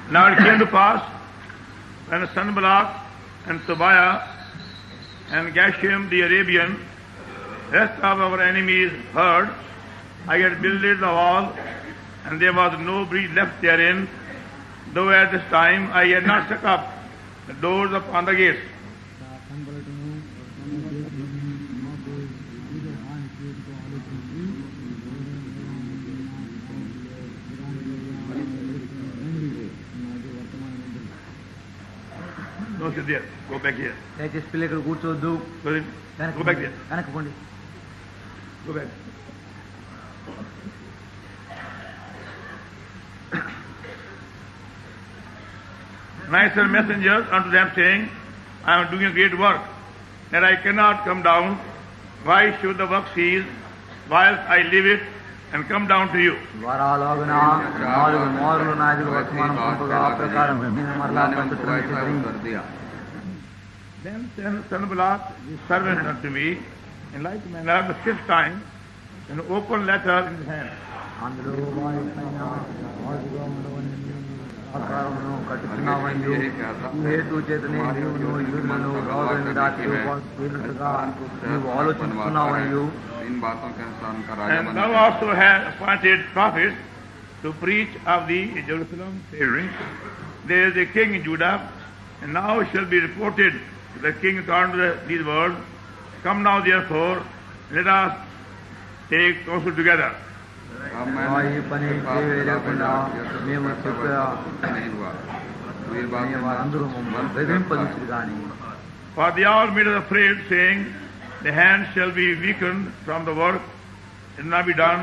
Now it came to pass when Sanballat and Tobiah and Geshem the Arabian, rest of our enemies, heard, I had builded the wall, and there was no breach left therein, though at this time I had not stuck up the doors upon the gates. No, sit there. Go back here. Go back there. Go back. And I sent messengers unto them, saying, I am doing a great work, that I cannot come down. Why should the work cease, whilst I leave it and come down to you? Then Sanballat, his servant, unto me, in like manner the fifth time, an open letter in his hand. And thou also hast appointed prophets to preach of thee in Jerusalem, saying, there is a king in Judah, and now shall be reported to the king according to these words. Come now therefore, let us take counsel together. వారందరూ మమ్మల్ని బెదిరింపజేసిరి గాని For they all made us afraid, saying, the hand shall be weakened from the work, it will not be done.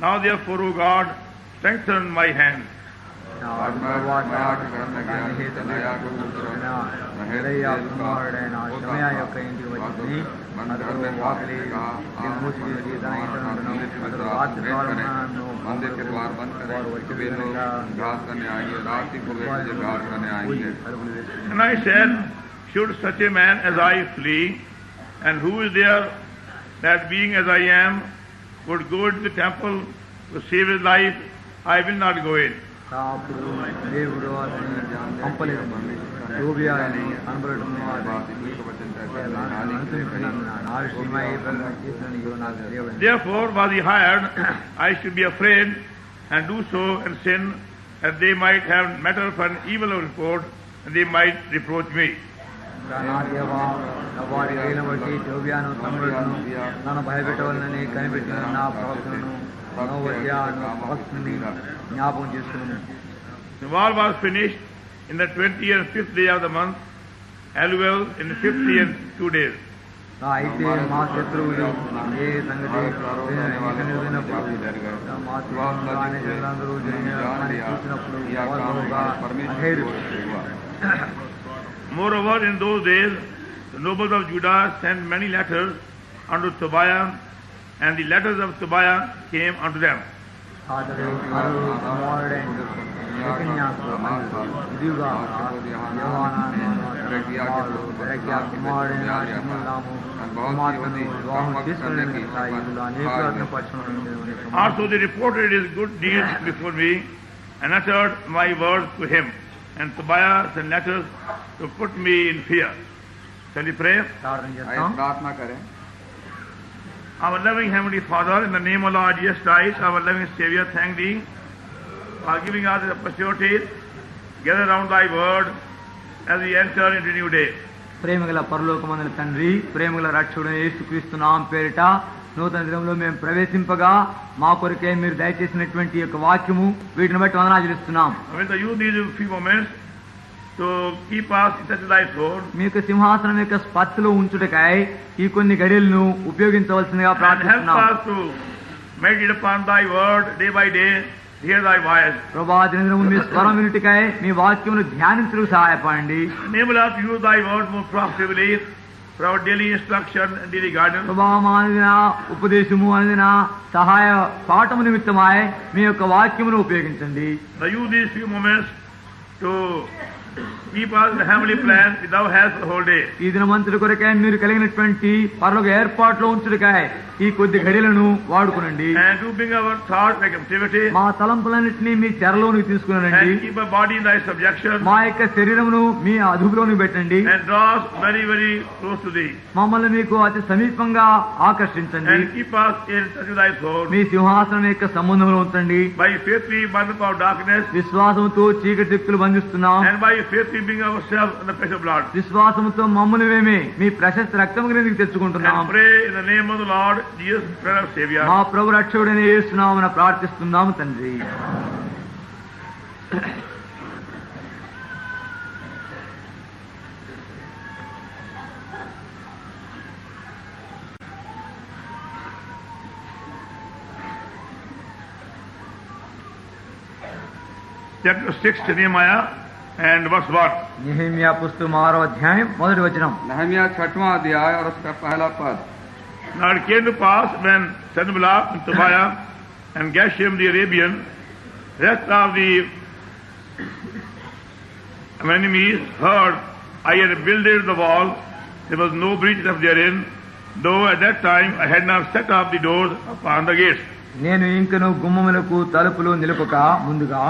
Now therefore, O God, strengthen my hand. And I said, should such a man as I flee? And who is there that being as I am would go into the temple to save his life? I will not go in. దేవుడు అతని పంపలేదు టోబియాని కనబడటం Therefore was he hired, I should be afraid and do so and sin, that they might have matter for an evil report, and they might reproach me. వారి వేల బట్టి టోబియాను కనబడటను నన్ను భయపెట్టవాలని కనిపెట్టిన నా ప్రవక్తను జ్ఞాపకం చేసుకున్నాను. The war was finished in the 20th and 5th day of the month, Elul in the 50 and 2 days. అయితే మా శత్రువులు ఏ సంగతి Moreover, in those days, the nobles of Judah sent many letters unto Tobiah, and the letters of Tobiah came unto them. Also they reported his good deeds before me, and uttered my words to him. And Tobiah sent letters to put me in fear. Shall we pray? Our loving Heavenly Father, in the name of Lord Jesus Christ, our loving Savior, thank Thee for giving us the opportunity to gather around Thy Word as we enter into a new day. ప్రేమగల పరలోకమందున తండ్రి, ప్రేమగల రక్షకుడైన యేసుక్రీస్తు నామమున పేరిట నూతన దినంలో మేము ప్రవేశింపగా మా కొరకే మీరు దయచేసినటువంటి యొక్క వాక్యము వీటిని బట్టి వందనాలు చెల్లిస్తున్నాం. To keep us in such a life, Lord. మీకు సింహాసనం యొక్క స్పర్శలో ఉంచుటకై ఈ కొన్ని గడియలను ఉపయోగించవలసిందిగా ప్రార్థిస్తున్నాం. Help us to meditate upon Thy word day by day, hear Thy voice. ప్రభువా, దినదినము మీ స్వరం వినుటకై మీ వాక్యమును ధ్యానించుటకు సహాయపడండి. Enable us to use Thy word more profitably for our daily instruction and daily guidance. ప్రభువా, మా అనుదిన ఉపదేశము అనుదిన సహాయ పాఠము నిమిత్తమై మీ యొక్క వాక్యమును ఉపయోగించండి. Use these few moments to keep us the heavenly plan that Thou hast the whole day. ఈ దినమంతటి కొరకై మీరు కలిగినటువంటి పరలోక ఏర్పాట్లో ఉంచుటకై ఈ కొద్ది గడియలను వాడుకునండి. And to bring our thoughts like captivity. మా తలంపులన్నింటినీ మీ చెరలోనికి తీసుకురండి. And keep our body in Thy subjection. మా యొక్క శరీరమును మీ అదుపులోనికి పెట్టండి. And draw us very, very close to Thee. మమ్మల్ని మీకు అతి సమీపంగా ఆకర్షించండి. And keep us in touch with Thy throne. మీ సింహాసనం యొక్క సంబంధంలో ఉంచండి. By faith we bind up our darkness. విశ్వాసముతో చీకటి శక్తులు బంధిస్తున్నాం. And by faith we bring ourselves in the precious blood. విశ్వాసముతో మమ్మల్ని మేమే మీ ప్రశస్త రక్తం క్రిందికి తెచ్చుకుంటున్నాం. And pray in the name of the Lord Jesus Christ, Savior. మా ప్రభు రక్షకుడైన యేసు నామమున ప్రార్థిస్తున్నాము తండ్రి. Chapter 6 to Nehemiah and verse 1. Nehemiah పుస్తకం 6వ అధ్యాయం మొదటి వచనం. नहम्याह 6वां अध्याय और उसका पहला पद. Now it came to pass when Sanballat and Tobiah and Geshem the Arabian, rest of the enemies, heard I had builded the wall, there was no breach left therein, though at that time I had not set up the doors upon the gates. నేను ఇంకను గుమ్మములకు తలుపులు నిలుపక ముందుగా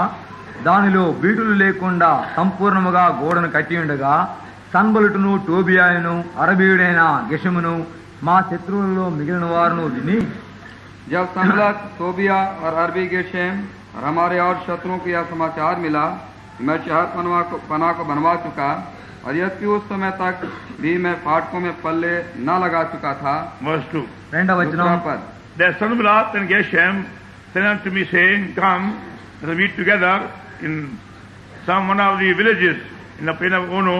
దానిలో బీటులు లేకుండా సంపూర్ణముగా గోడను కట్టి ఉండగా సన్బలుటును టోబియాయును అరబీయుడైన గెషమును మా శత్రువులలో మిగిలిన వారును విని, जब संबलत, तोबिया और अरबी गेशेम और हमारे और शत्रुओं को यह समाचार मिला कि मैं शहर पनाह को बनवा चुका और यद्यपि उस समय तक भी मैं फाटकों में पल्ले न लगा चुका था. Verse 2. రెండవ వచనం. Then Sanballat and Geshem sent unto me, saying, Come, let us meet together in some one of the villages in the plain of Ono,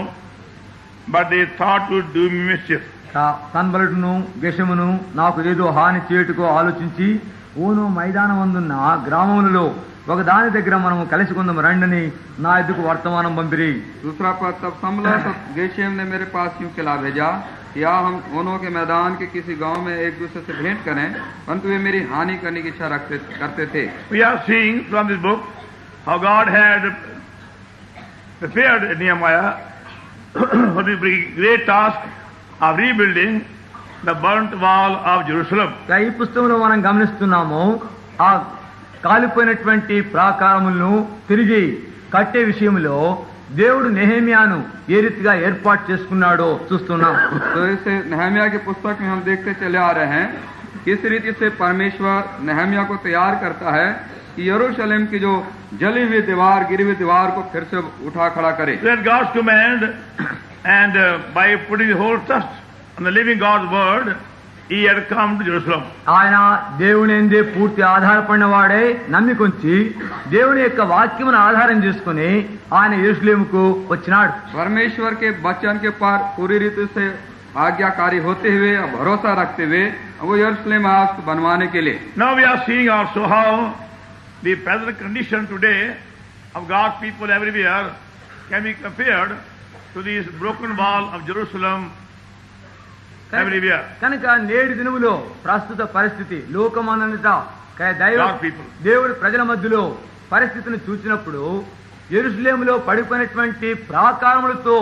but they thought to do me mischief. సన్బలటును గెషమును నాకు ఏదో హాని చేయుటకు ఆలోచించి own మైదానం అందున్న గ్రామములలో ఒక దాని దగ్గర మనము కలిసికొందాం రండని నా ఎద్దుకు వర్తమానం పంపిరి. दूसरा पद, तब संबलट गेशेम ने मेरे पास यूं खिला भेजा, या हम ओनो के मैदान के किसी गांव में एक दूसरे से भेंट करें, परंतु वे मेरी हानि करने की इच्छा करते थे. We are seeing from this book how God had prepared Nehemiah for the great task of rebuilding the burnt wall of Jerusalem. ఈ పుస్తకంలో మనం గమనిస్తున్నాము ఆ కాలిపోయినటువంటి ప్రాకారములను తిరిగి కట్టే విషయంలో దేవుడు నెహెమ్యాను ఏ రీతిగా ఏర్పాటు చేసుకున్నాడో చూస్తున్నాం. तो इस नेहमिया की पुस्तक में हम देखते चले आ रहे हैं किस रीति से परमेश्वर नेहमिया को तैयार करता है कि यरूशलेम की जो जली हुई दीवार, गिरी हुई दीवार को फिर से उठा खड़ा करे. That God's command, and by putting the whole trust on the living God's word, he had come to Jerusalem. ఆయన దేవుని యందే పూర్తి ఆధారపడిన వాడే నమ్మికొంచి దేవుని యొక్క వాక్యమును ఆధారం చేసుకుని ఆయన యెరూషలేముకు వచ్చినాడు. परमेश्वर के वचन के पर पूरी रीति से आज्ञाकारी होते हुए, भरोसा रखते हुए वो यरूशलेम आस्त बनवाने के लिए. Now we are seeing also how the present condition today of God's people everywhere can be compared to this broken wall of Jerusalem everywhere. కనుక నేటి దినములో ప్రస్తుత పరిస్థితి లోకమానంత దేవుడి ప్రజల మధ్యలో పరిస్థితిని చూసినప్పుడు యెరూషలేములో పడిపోయినటువంటి ప్రాకారములతో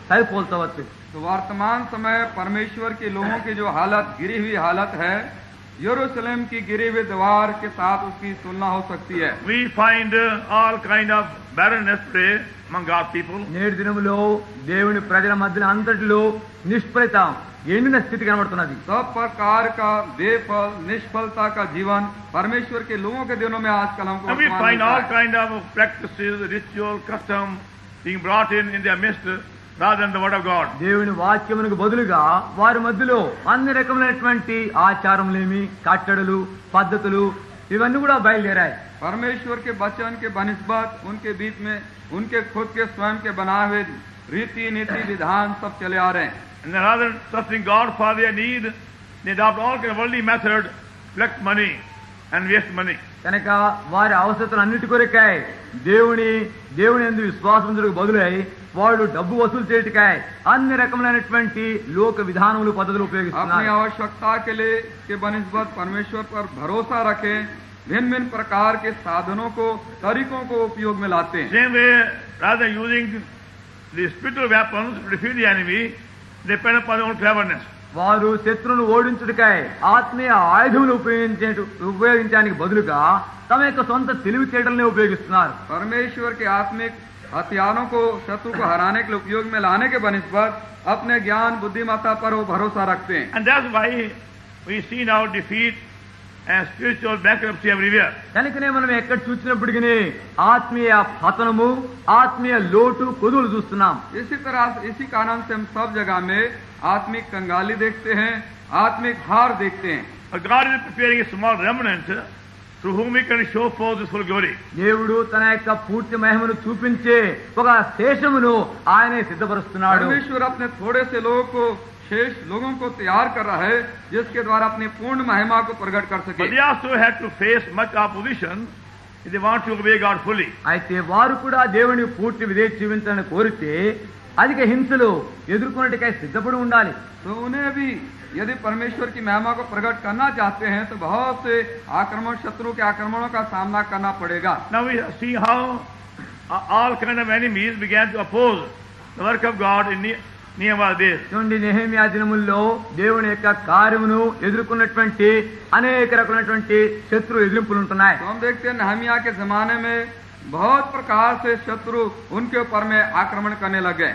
సరిపోల్చవచ్చు. तो वर्तमान समय परमेश्वर के लोगों की जो हालत, गिरी हुई हालत है, यरूशलेम की गिरी हुई दीवार के साथ उसकी तुलना हो सकती है. We find all kind of barrenness today among God's people. నేటి దినములో దేవుని ప్రజల మధ్యలో అంతటిలో నిష్ఫలత, ఎండిన స్థితి కనబడుతున్నది. सब प्रकार का बेफल, निष्फलता का जीवन परमेश्वर के लोगों के दिनों में आजकल हमको And we find all kind of practices, ritual, custom being brought in their midst rather than the word of God. దేవుని వాక్యమునకు బదులుగా వారి మధ్యలో అన్ని రకమైనటువంటి ఆచారములేమి, కట్టడలు, పద్ధతులు ఇవన్నీ కూడా బయలుదేరాయి. परमेश्वर के वचन के बनिस्बत उनके बीच में उनके खुद के स्वयं के बनाए हुए रीति, नीति, विधान सब चले आ रहे हैं. And rather than trusting God for their need, they adopt all kind of worldly method, collect money and waste money. కనుక వారి అవసరతలు అన్నిటి కొరకై దేవుని యందు విశ్వాసములకు బదులై వాళ్ళు డబ్బు వసూలు చేయటకై అన్ని రకములైనటువంటి లోక విధానములు, పద్ధతులు अपनी ఉపయోగిస్తున్నారు. आवश्यकता के लिए के बनिस्बत परमेश्वर पर भरोसा रखें, भिन्न भिन्न प्रकार के साधनों को, तरीकों को उपयोग में लाते हैं. Same way, rather than using the spiritual weapons to defeat the enemy, they depend upon their own cleverness. వారు శత్రువును ఓడించుటకై ఆత్మీయ ఆయుధములు ఉపయోగించడానికి బదులుగా తమ యొక్క సొంత తెలివితేటలనే ఉపయోగిస్తున్నారు. परमेश्वर के आत्मिक हथियारों को शत्रु को हराने के लिए उपयोग में लाने के बनिस्बत अपने ज्ञान, बुद्धिमत्ता पर वो भरोसा रखते हैं. And that's why we see now defeat and spiritual bankruptcy everywhere. కనుకనే మనం ఎక్కడ చూసినప్పటికీ ఆత్మీయ పతనము, ఆత్మీయ లోటు, కొదువులు చూస్తున్నాం. इसी कारण से हम सब जगह में आत्मिक कंगाली देखते हैं, आत्मिक हार देखते हैं. But God is preparing a small remnant through whom we can show forth His full glory. దేవుడు తన యొక్క పూర్తి మహిమను చూపించే ఒక శేషమును ఆయనే సిద్ధపరుస్తున్నాడు. परमेश्वर अपने थोड़े से लोगों को, शेष लोगों को तैयार कर रहा है जिसके द्वारा अपनी पूर्ण महिमा को प्रकट कर सके. But they also had to face much opposition if they want to obey God fully. అయితే వారు కూడా దేవుని పూర్తి విధేయత చూపించాలని కోరితే అధిక హింసలు ఎదుర్కొన్నట్టుకై సిద్ధపడి ఉండాలి. तो उन्हें भी यदि परमेश्वर की महिमा को प्रकट करना चाहते हैं तो बहुत से आक्रमण, शत्रु के आक्रमणों का सामना करना पड़ेगा. Now we see how all kind of enemies began to oppose the work of God in Nehemiah's days. చూడండి, నెహెమ్యా దినముల్లో దేవుని యొక్క కార్యమును ఎదుర్కొన్నటువంటి అనేక రకమైనటువంటి శత్రు ఎదిరింపులు ఉంటున్నాయి. तो हम देखते हैं नेहमिया के जमाने में बहुत प्रकार से शत्रु उनके ऊपर में आक्रमण करने लगे.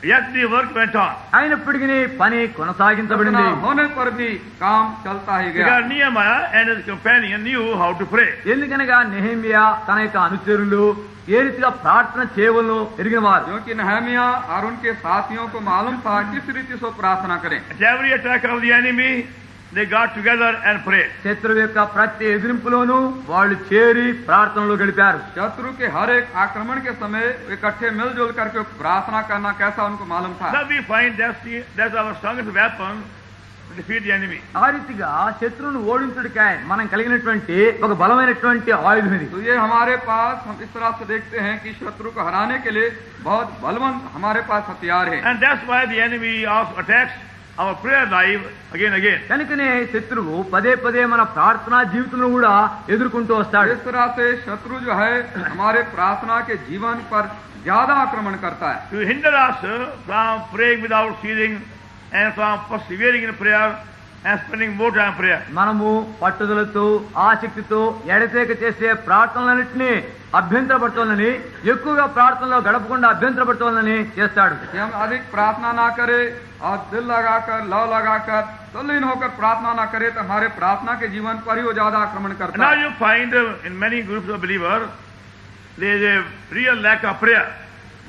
Yet the work went on. అయినప్పటికీ పని కొనసాగించబడింది. होने पर भी काम चलता ही गया. Because Nehemiah and his companion knew how to pray. ఎందుకనగా నెహెమ్యా తన యొక్క అనుచరులు ఏ రీతిగా ప్రార్థన చేయవలనో ఎరిగిన వారు. क्योंकि नेहमिया और उनके साथियों को मालूम था किस रीति से प्रार्थना करें. At every attack of the enemy, they got together and prayed. శత్రువు యొక్క ప్రతి ఎదిరింపులోనూ వాళ్ళు చేరి ప్రార్థనలో గడిపారు. शत्रु के हर एक आक्रमण के समय इकट्ठे मिलजुल करके प्रार्थना करना कैसा उनको मालूम था। Now we find that's our strongest weapon to defeat the enemy. ఆ రీతిగా శత్రువును ఓడించుడికై మనం కలిగినటువంటి ఒక బలమైనటువంటి ఆయుధం ఇది. तो ये हमारे पास हम इस तरह से देखते हैं कि शत्रु को हराने के लिए बहुत बलवंत हमारे पास हथियार है। And that's why the enemy also attacks our prayer life again. కనుకనే శత్రువు పదే పదే మన ప్రార్థనా జీవితంలో కూడా ఎదుర్కొంటూ వస్తాడు. इस तरह से शत्रु जो है हमारे प्रार्थना के जीवन पर ज्यादा आक्रमण करता है। To hinder us from praying without ceasing and from persevering in prayer and spending more time in prayer. మనము పట్టుదలతో ఆసక్తితో ఎడతెగక చేసే ప్రార్థనలన్నింటినీ అభ్యంతరపడుతోందని, ఎక్కువగా ప్రార్థనలో గడపకుండా అభ్యంతరపడుతోందని చేస్తాడు. कि हम अधिक प्रार्थना ना करें और दिल लगाकर लव लगाकर तल्लीन होकर प्रार्थना ना करें तो हमारे प्रार्थना के जीवन पर ही वो ज्यादा आक्रमण करता Now है। you find in many groups of believers there is a real lack of prayer.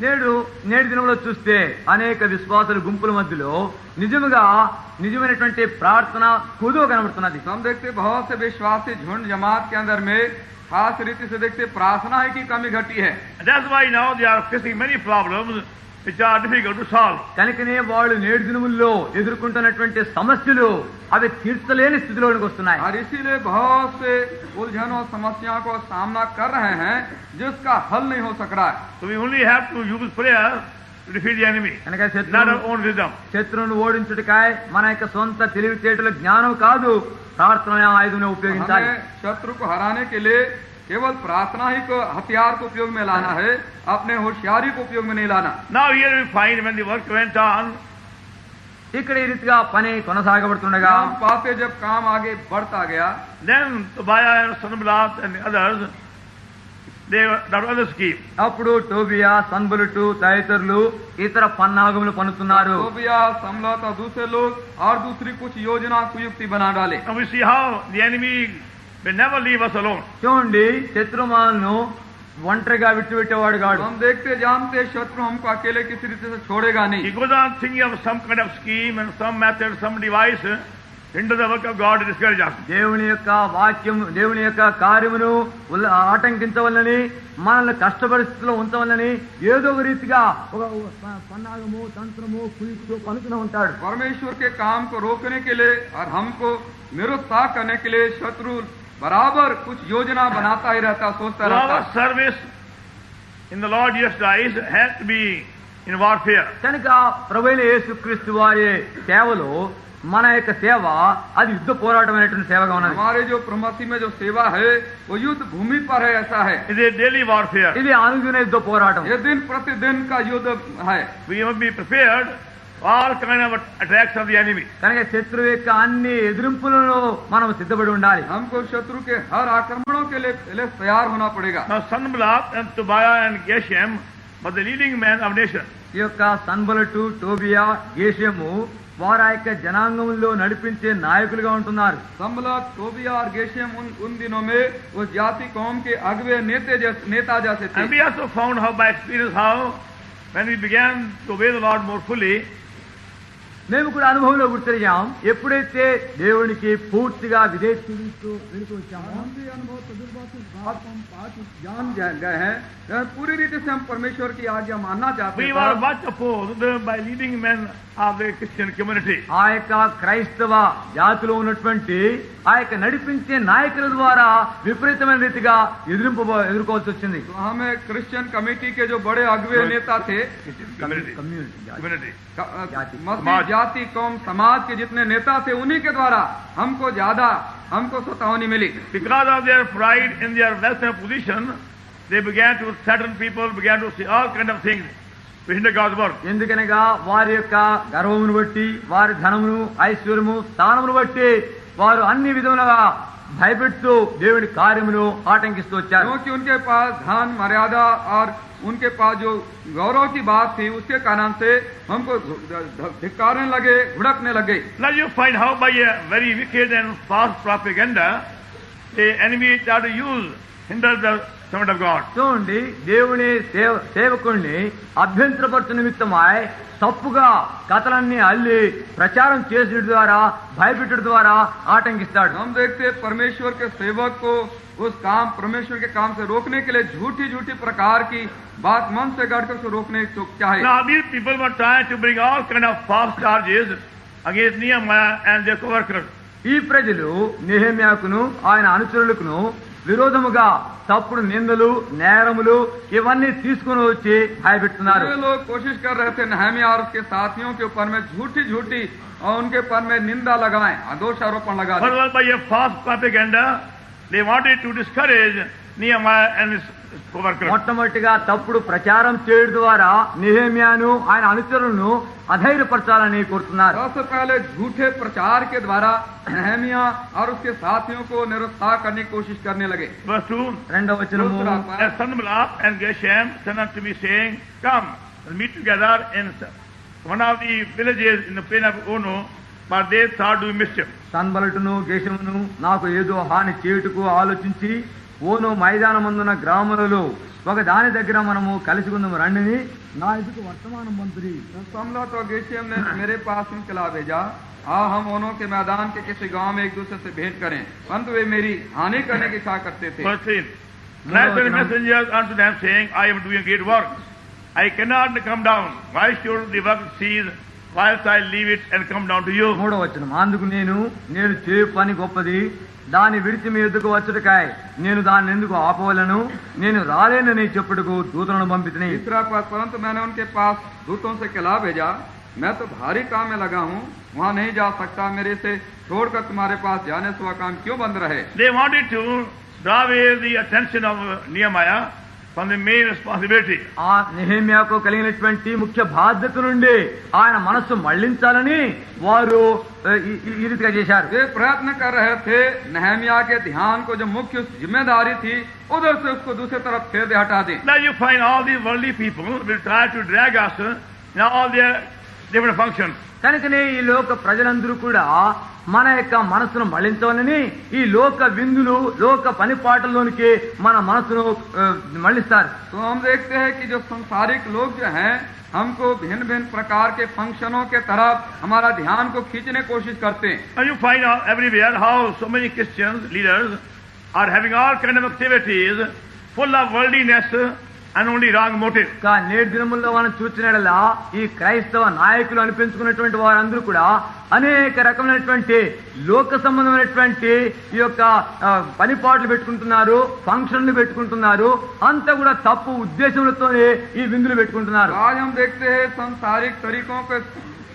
నేటి దినంలో చూస్తే అనేక విశ్వాసుల గుంపుల మధ్యలో నిజమైనటువంటి ప్రార్థన కొదువ కనబడుతున్నది. हम देखते बहुत से विश्वासी झुंड जमात के अंदर में खास रीति से देखते प्रार्थना की कमी घटी है। That's why now they are facing many problems which are difficult to solve. కనుకనే వాళ్ళు నేటి దినముల్లో ఎదుర్కొంటున్నటువంటి సమస్యలు అవి తీర్చలేని స్థితిలోనికి వస్తున్నాయి. और इसीलिए बहुत से उलझनों समस्याओं को सामना कर रहे हैं जिसका हल नहीं हो सक रहा है। So we only have to use prayer to defeat the enemy, కనుక not our own wisdom. శత్రువును ఓడించుటకాయ మన యొక్క సొంత తెలివితేటల జ్ఞానం కాదు, ప్రార్థన ఆయుధం ఉపయోగించాలి. हमें शत्रु को हराने के लिए केवल प्रार्थना ही को हथियार को उपयोग में लाना है, अपने होशियारी को उपयोग में नहीं लाना। Now here we find when the work went on, ఇక్కడ ఈ రీతిగా పని కొనసాగబడుతుండగా हम पाते जब काम आगे बढ़ता गया, then Tobiah and Sanballat and others, they that was a scheme. అప్పుడు టోబియా, సన్బలుటు తదితరులు ఇతర పన్నాగములు పన్నుతున్నారు. तोबिया, संबलत और दूसरे लोग और दूसरी कुछ योजना कुयुक्ति बना डाले। And we see how the enemy will never leave us alone. చూడండి, శత్రుమాలను ఒంటరిగా విడిచిపెట్టేవాడు కాడు. हम देखते जानते शत्रु हमको अकेले किसी रीति से छोड़ेगा He नहीं। goes on thinking of some kind of scheme and some method, some device into the work of God to discourage us. దేవుని యొక్క వాక్యం, దేవుని యొక్క కార్యమును ఆటంకించవలని, మనల్ని కష్ట పరిస్థితిలో ఉంచవలని ఏదో ఒక రీతిగా ఒక పన్నాగము, తంత్రము, కుయుక్తు పలుకుతూ ఉంటాడు. परमेश्वर के काम को रोकने के लिए और हमको निरुत्साह करने के लिए शत्रु बराबर कुछ योजना बनाता ही रहता, सोचता So रहता। our service in the Lord Jesus Christ has to be in warfare. కనుక ప్రభువైన యేసుక్రీస్తు వారి సేవలో మన యొక్క సేవ అది యుద్ధ పోరాటమైనటువంటి సేవగా ఉన్నది. हमारे जो प्रमसी में जो सेवा है वो युद्ध भूमि पर है, ऐसा है। It is a daily warfare. ఇది అనుదిన యుద్ధ పోరాటం. ये दिन प्रतिदिन का युद्ध है। We must be prepared for all kind of attacks of the enemy. కనుక శత్రువు యొక్క అన్ని ఎదిరింపులను మనం సిద్ధపడి ఉండాలి. हमको शत्रु के हर आक्रमणों के लिए पहले तैयार होना पड़ेगा। Now Sanballat and Tobiah and Geshem were the leading men of nation. ఈ యొక్క సన్బలటు, టోబియా, గేషము వారు ఆ యొక్క జనాంగంలో నడిపించే నాయకులుగా ఉంటున్నారు. संबलत, तोबिया और गेशेम उन दिनों में उस जाति कौम के अगवे नेता जैसे थे। And we also found how by experience how when we began to obey the Lord more fully, మేము కూడా అనుభవంలో గుర్తిరిగాం, ఎప్పుడైతే దేవునికి పూర్తిగా విధేయతతో వెనుక వచ్చామో हम भी अनुभव तजुर्बा से बात हम पाठ जान गए हैं, पूरी रीति से हम परमेश्वर की आज्ञा मानना चाहते we हैं। were much opposed by leading men of the Christian community. ఆ యొక్క క్రైస్తవ జాతిలో ఉన్నటువంటి ఆ యొక్క నడిపించే నాయకుల ద్వారా విపరీతమైన రీతిగా ఎదుర్కోవాల్సి వచ్చింది. तो हमें क्रिश्चियन कमेटी के जो बड़े अगवे नेता थे, Community. मसीह जाति कौम समाज के जितने नेता थे, उन्हीं के द्वारा हमको सतावनी मिली। Because of their pride in their wealth and position, they began to certain people began to say all kind of things to hinder God's work. ఎందుకనగా వారి యొక్క గర్వమును బట్టి, వారి ధనమును, ఐశ్వర్యము, స్థానమును బట్టి వారు అన్ని విధములుగా భయపెడుతూ దేవుని కార్యమును ఆటంకిస్తూ వచ్చారు. क्योंकि उनके पास धन, मर्यादा और उनके पास जो गौरव की बात थी, उसके कारण से हमको धिक्कारने लगे, भुड़कने लगे। Now you find how by a very wicked and false propaganda the enemy tried to hinder the servant of God. చూడండి, దేవుని సేవకుణ్ణి అభ్యంతరపరచు నిమిత్తమై తప్పుగా కథలన్నీ అల్లి ప్రచారం చేసే ద్వారా భయపెట్టడం ద్వారా ఆటంకిస్తాడు. हम देखते हैं परमेश्वर के सेवक को उस काम परमेश्वर के काम से रोकने के लिए झूठी प्रकार की बात मन से गढ़कर से रोकने को चाहे. Now these people were trying to bring all kind of false charges against Nehemiah and their co-workers. ఈ ప్రజలు నెహెమ్యాకును ఆయన అనుచరులకును విరోధముగా తప్పుడు నిందలు నేరములు ఇవన్నీ తీసుకుని వచ్చి భయపెడుతున్నారు. ये लोग कोशिश कर रहे थे नहम्याह और उसके साथियों के ऊपर में झूठी और उनके ऊपर में निंदा लगाएं, दोषारोपण लगा दें. But by a false propaganda, they wanted to discourage Nehemiah and his co-workers. మొట్టమొదటిగా తప్పుడు ప్రచారం చేయడం ద్వారా నెహెమ్యాను ఆయన అనుచరులను అధైర్యపరచాలని కోరుతున్నారు. सबसे पहले झूठे प्रचार के द्वारा नहम्याह और उसके साथियों को निरुत्साह करने की कोशिश करने लगे. Verse 2, రెండవ వచనము, and Sanballat and Geshem sent unto me, saying, Come, and meet together in one of the villages in the plain of Ono, but they thought to do mischief. సన్బలటును గేషమును నాకు ఏదో హాని చేయుటకు ఆలోచించి ఓను మైదానమందున గ్రామాలలో ఒక దాని దగ్గర మనము కలిసి ఉందాము రండిని నా ఎదుకు వర్తమానం పంపిరి. संबलत और गेशम ने मेरे पास इनकला भेजा, हम ओनों के मैदान के किसी गांव में एक दूसरे से भेंट करें, परंतु वे मेरी हानि करने की इच्छा करते थे. Verse 3, and I sent messengers unto them, saying, I am doing great work. I cannot come down. Why should the work cease whilst I leave it and come down to you? మూడవ వచనం, అందుకు నేను చేయు పని గొప్పది, దాని విడిచి మీ ఎద్దుకు వచ్చుటకాయ నేను దాన్ని ఎందుకు ఆపవలను, నేను రాలేనని చెప్పుటకు దూతలను పంపితిని. तीसरा पद, परंतु मैंने उनके पास दूतों से कहला भेजा, मैं तो भारी काम में लगा हूँ, वहाँ नहीं जा सकता, मेरे से छोड़कर तुम्हारे पास जाने से वह काम क्यों बंद रहे. They wanted to draw away the attention of Nehemiah from the main responsibility. ఆ నెహెమ్యాకు కలిగినటువంటి ముఖ్య బాధ్యత నుండి ఆయన మనస్సు మళ్లించాలని వారు ఈ రీతిగా చేశారు. वे प्रयत्न कर रहे थे नहम्याह के ध्यान को जो मुख्य जिम्मेदारी थी उधर से उसको दूसरी तरफ फेर दे हटा दें. Now you find all these worldly people will try to drag us in all their different functions. కనుకనే ఈ లోక ప్రజలందరూ కూడా మన యొక్క మనసును మళ్లించాలని ఈ లోక విందులు లోక పనిపాటల్లోనికి మన మనసును మళ్లిస్తారు. तो हम देखते हैं कि जो संसारिक लोग जो हैं हमको भिन्न प्रकार के फंक्शनों के तरफ हमारा ध्यान को खींचने की कोशिश करते हैं. And you find out everywhere how so many Christians leaders are having all kind of activities full of worldliness and only wrong motive. నేటి దినముల్లో మనం చూసినట్లా ఈ క్రైస్తవ నాయకులు అనిపించుకున్నటువంటి వారందరూ కూడా అనేక రకమైనటువంటి లోక సంబంధమైనటువంటి ఈ యొక్క పనిపాట్లు పెట్టుకుంటున్నారు, ఫంక్షన్లు పెట్టుకుంటున్నారు, అంతా కూడా తప్పు ఉద్దేశములతోనే ఈ విందులు పెట్టుకుంటున్నారు. आज हम देखते हैं संसारिक तरीकों के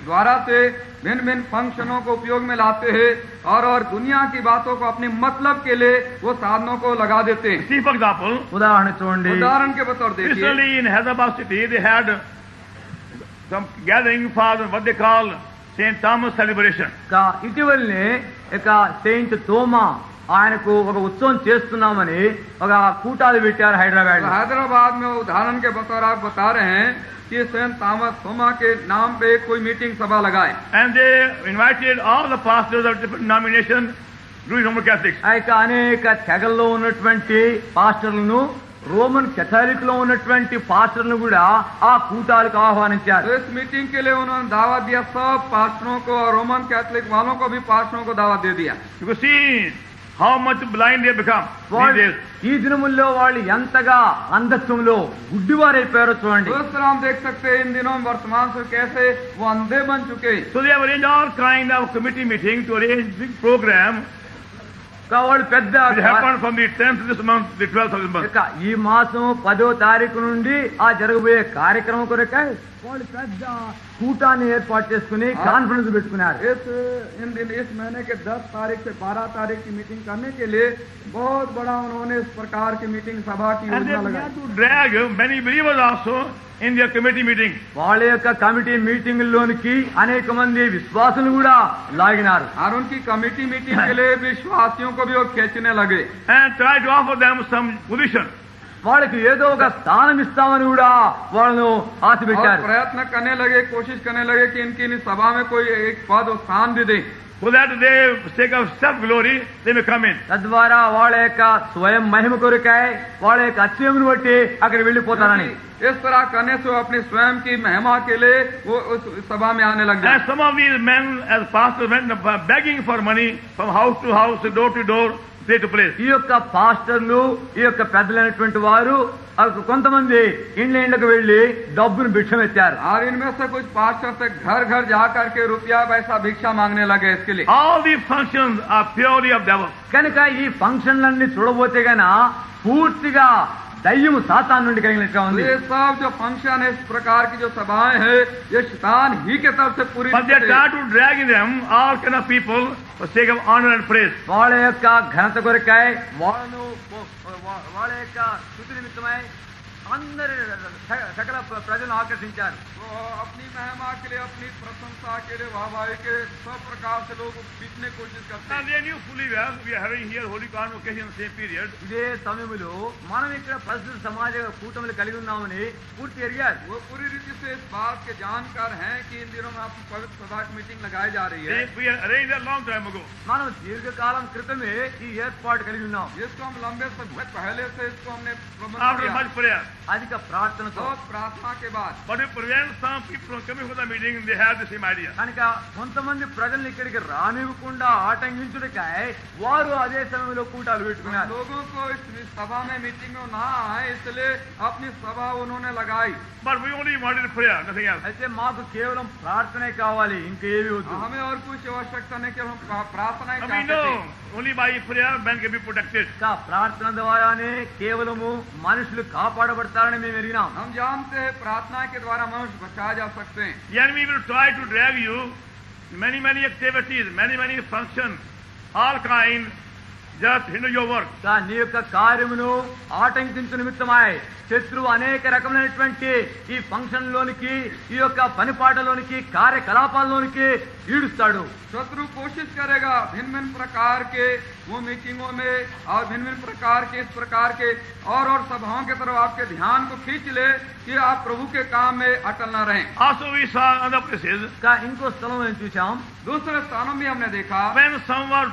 द्वारा से भिन्न फंक्शनों को उपयोग में लाते हैं और दुनिया की बातों को अपने मतलब के लिए वो साधनों को लगा देते हैं. See, for example, ఉదాహరణ చూడండి, उदाहरण के बतौर देखिए, recently in Hyderabad city they had some gathering for what they call St. Thomas celebration. ఇటీవలనే ఇక సెయింట్ తోమా ఆయనకు ఒక ఉత్సవం చేస్తున్నామని ఒక కూటాలు పెట్టారు హైదరాబాద్. हैदराबाद में उदाहरण के बतौर आप बता रहे हैं कि सेंट थॉमस थोमा के नाम पे कोई मीटिंग सभा लगाए. And they invited all the pastors of different denominations, Jewish Roman Catholics. ఇక అనేక తెగల్లో ఉన్నటువంటి పాస్టర్లను, రోమన్ कैथोलिक లో ఉన్నటువంటి పాస్టర్లను కూడా ఆ కూటాలకు ఆహ్వానించారు. तो इस मीटिंग के लिए उन्होंने दावत दिया, सब पास्टरों को और रोमन कैथोलिक वालों को भी पास्टरों को दावत दे दिया. You can see how much blind they become these days. ఈ దినముల్లో వాళ్ళు ఎంతగా అంధత్వంలో గుడ్డివారైపోయారో చూడండి. तो इस तरह हम देख सकते हैं इन दिनों में वर्तमान से कैसे वो अंधे बन चुके. So they have arranged all kind of committee meeting to arrange big program. వాళ్ళు పెద్ద It happened from the 10th of this month, the 12th of this month. ఇక ఈ మాసం 10వ తారీఖు నుండి ఆ జరగబోయే కార్యక్రమం కొరకై వాళ్ళు పెద్ద కూటాన్ని ఏర్పాటు చేసుకుని కాన్ఫరెన్స్ పెట్టుకున్నారు. इस महीने के 10 तारीख से 12 तारीख की मीटिंग करने के लिए बहुत बड़ा उन्होंने इस प्रकार की मीटिंग सभा की And they योजना began लगाई. to drag many believers also in their committee meeting. వాళ్ళ యొక్క కమిటీ మీటింగుల్లోనికి అనేక మంది విశ్వాసులు కూడా లాగినారు. और उनकी कमेटी मीटिंग के लिए विश्वासियों को भी वो खींचने लगे And try to offer them some position. వాళ్ళకి ఏదో ఒక స్థానం ఇస్తామని కూడా వాళ్ళను ఆశ और పెట్టారు. प्रयत्न करने लगे, कोशिश करने लगे कि इनकी इन सभा में कोई एक पद और स्थान भी दे. so that they, for sake of self-glory, they may come in. తద్వారా వాళ్ళ యొక్క స్వయం మహిమ కొరకై వాళ్ళ యొక్క అత్యమును బట్టి అక్కడికి వెళ్ళిపోతారని. इस तरह करने से वो अपनी स्वयं की महिमा के लिए वो उस सभा में आने लग जाए. And some of these men, as pastors, went begging for money from house to house, door to door, place to place. ఈ యొక్క పాస్టర్లు, ఈ యొక్క పెద్దలైనటువంటి వారు కొంతమంది ఇండ్లకు వెళ్లి డబ్బును భిక్షం ఎత్తారు. और इनमें से कुछ पास्टर से घर घर जा करके रुपया पैसा भिक्षा मांगने लगे इसके लिए. All these functions are purely of devil. కనుక ఈ ఫంక్షన్లన్నీ చూడబోతే గన పూర్తిగా దయ్యము సాతాను నుండి కలిగినట్టుగా तो ఉంది. ये सब जो फंक्शन है, इस प्रकार की जो सभाएं हैं, ये शैतान ही के तरफ से पूरी But they try to drag in them all kind of people for sake of honor and praise. వాళ్ళ యొక్క ఘనత కొరకై వాళ్ళను వాళ్ళ యొక్క స్తుతి నిమిత్తమై అందరి సకల ప్రజలను ఆకర్షించారు. वो अपनी महिमा के लिए, अपनी प्रशंसा के लिए, वाहवाही के सब प्रकार से लोग पीटने की कोशिश करते And हैं. they knew fully well we are having here Holy Convocation in the same period. ఇదే సమయంలో మనం ఇక్కడ పరిశుద్ధ సమాజ కూటమిలు కలిగి ఉన్నామని పూర్తి ఎరిగారు. वो पूरी रीति से इस बात के जानकार हैं कि इन दिनों में आपकी पवित्र सभा की मीटिंग लगाई जा रही है. We arranged that long time ago. మనం దీర్ఘకాలం క్రితమే ఈ ఏర్పాటు కలిగి ఉన్నాం. जिसको हम लंबे समय पहले से इसको हमने प्रबंध After किया. much prayer. అధిక ప్రార్థనతో. बहुत प्रार्थना के बाद. But it prevents some people from coming for the meeting, they have the same idea. కనుక కొంతమంది ప్రజల్ని ఇక్కడికి రానివ్వకుండా ఆటంకించుటకై వారు అదే సమయంలో కూటాలు పెట్టుకున్నారు. लोगों को इस सभा में मीटिंग में ना आए इसलिए अपनी सभा उन्होंने लगाई. But we only wanted prayer, nothing else. అయితే మాకు కేవలం ప్రార్థనే కావాలి, ఇంకేమీ వద్దు. हमें और कुछ आवश्यकता नहीं, कि हम प्रार्थना ही And we चाहते थे. know only by prayer men can be protected. ప్రార్థన ద్వారానే కేవలము మనుషులు కాపాడబడతారని మేము ఎరిగినాం. हम जानते हैं प्रार्थना के द्वारा मनुष्य बचाए जा सकते हैं. The enemy will try to drag you many activities, many functions, all kind, just hinder your work. నీ యొక్క కార్యమును ఆటంకించు నిమిత్తమై శత్రువు అనేక రకమైనటువంటి ఈ ఫంక్షన్ లోనికి, ఈ యొక్క పనిపాటలోనికి, కార్యకలాపాల్లోనికి ఈడుస్తాడు. शत्रु कोशिश करेगा भिन्न प्रकार के वो मीटिंगों में और भिन्न प्रकार के इस प्रकार के और सभाओं के तरफ आपके ध्यान को खींच ले कि आप प्रभु के काम में अटल न रहें. Also we saw other places ఇంకో స్థలం మేము చూసాం. दूसरे स्थानों में हमने देखा when some were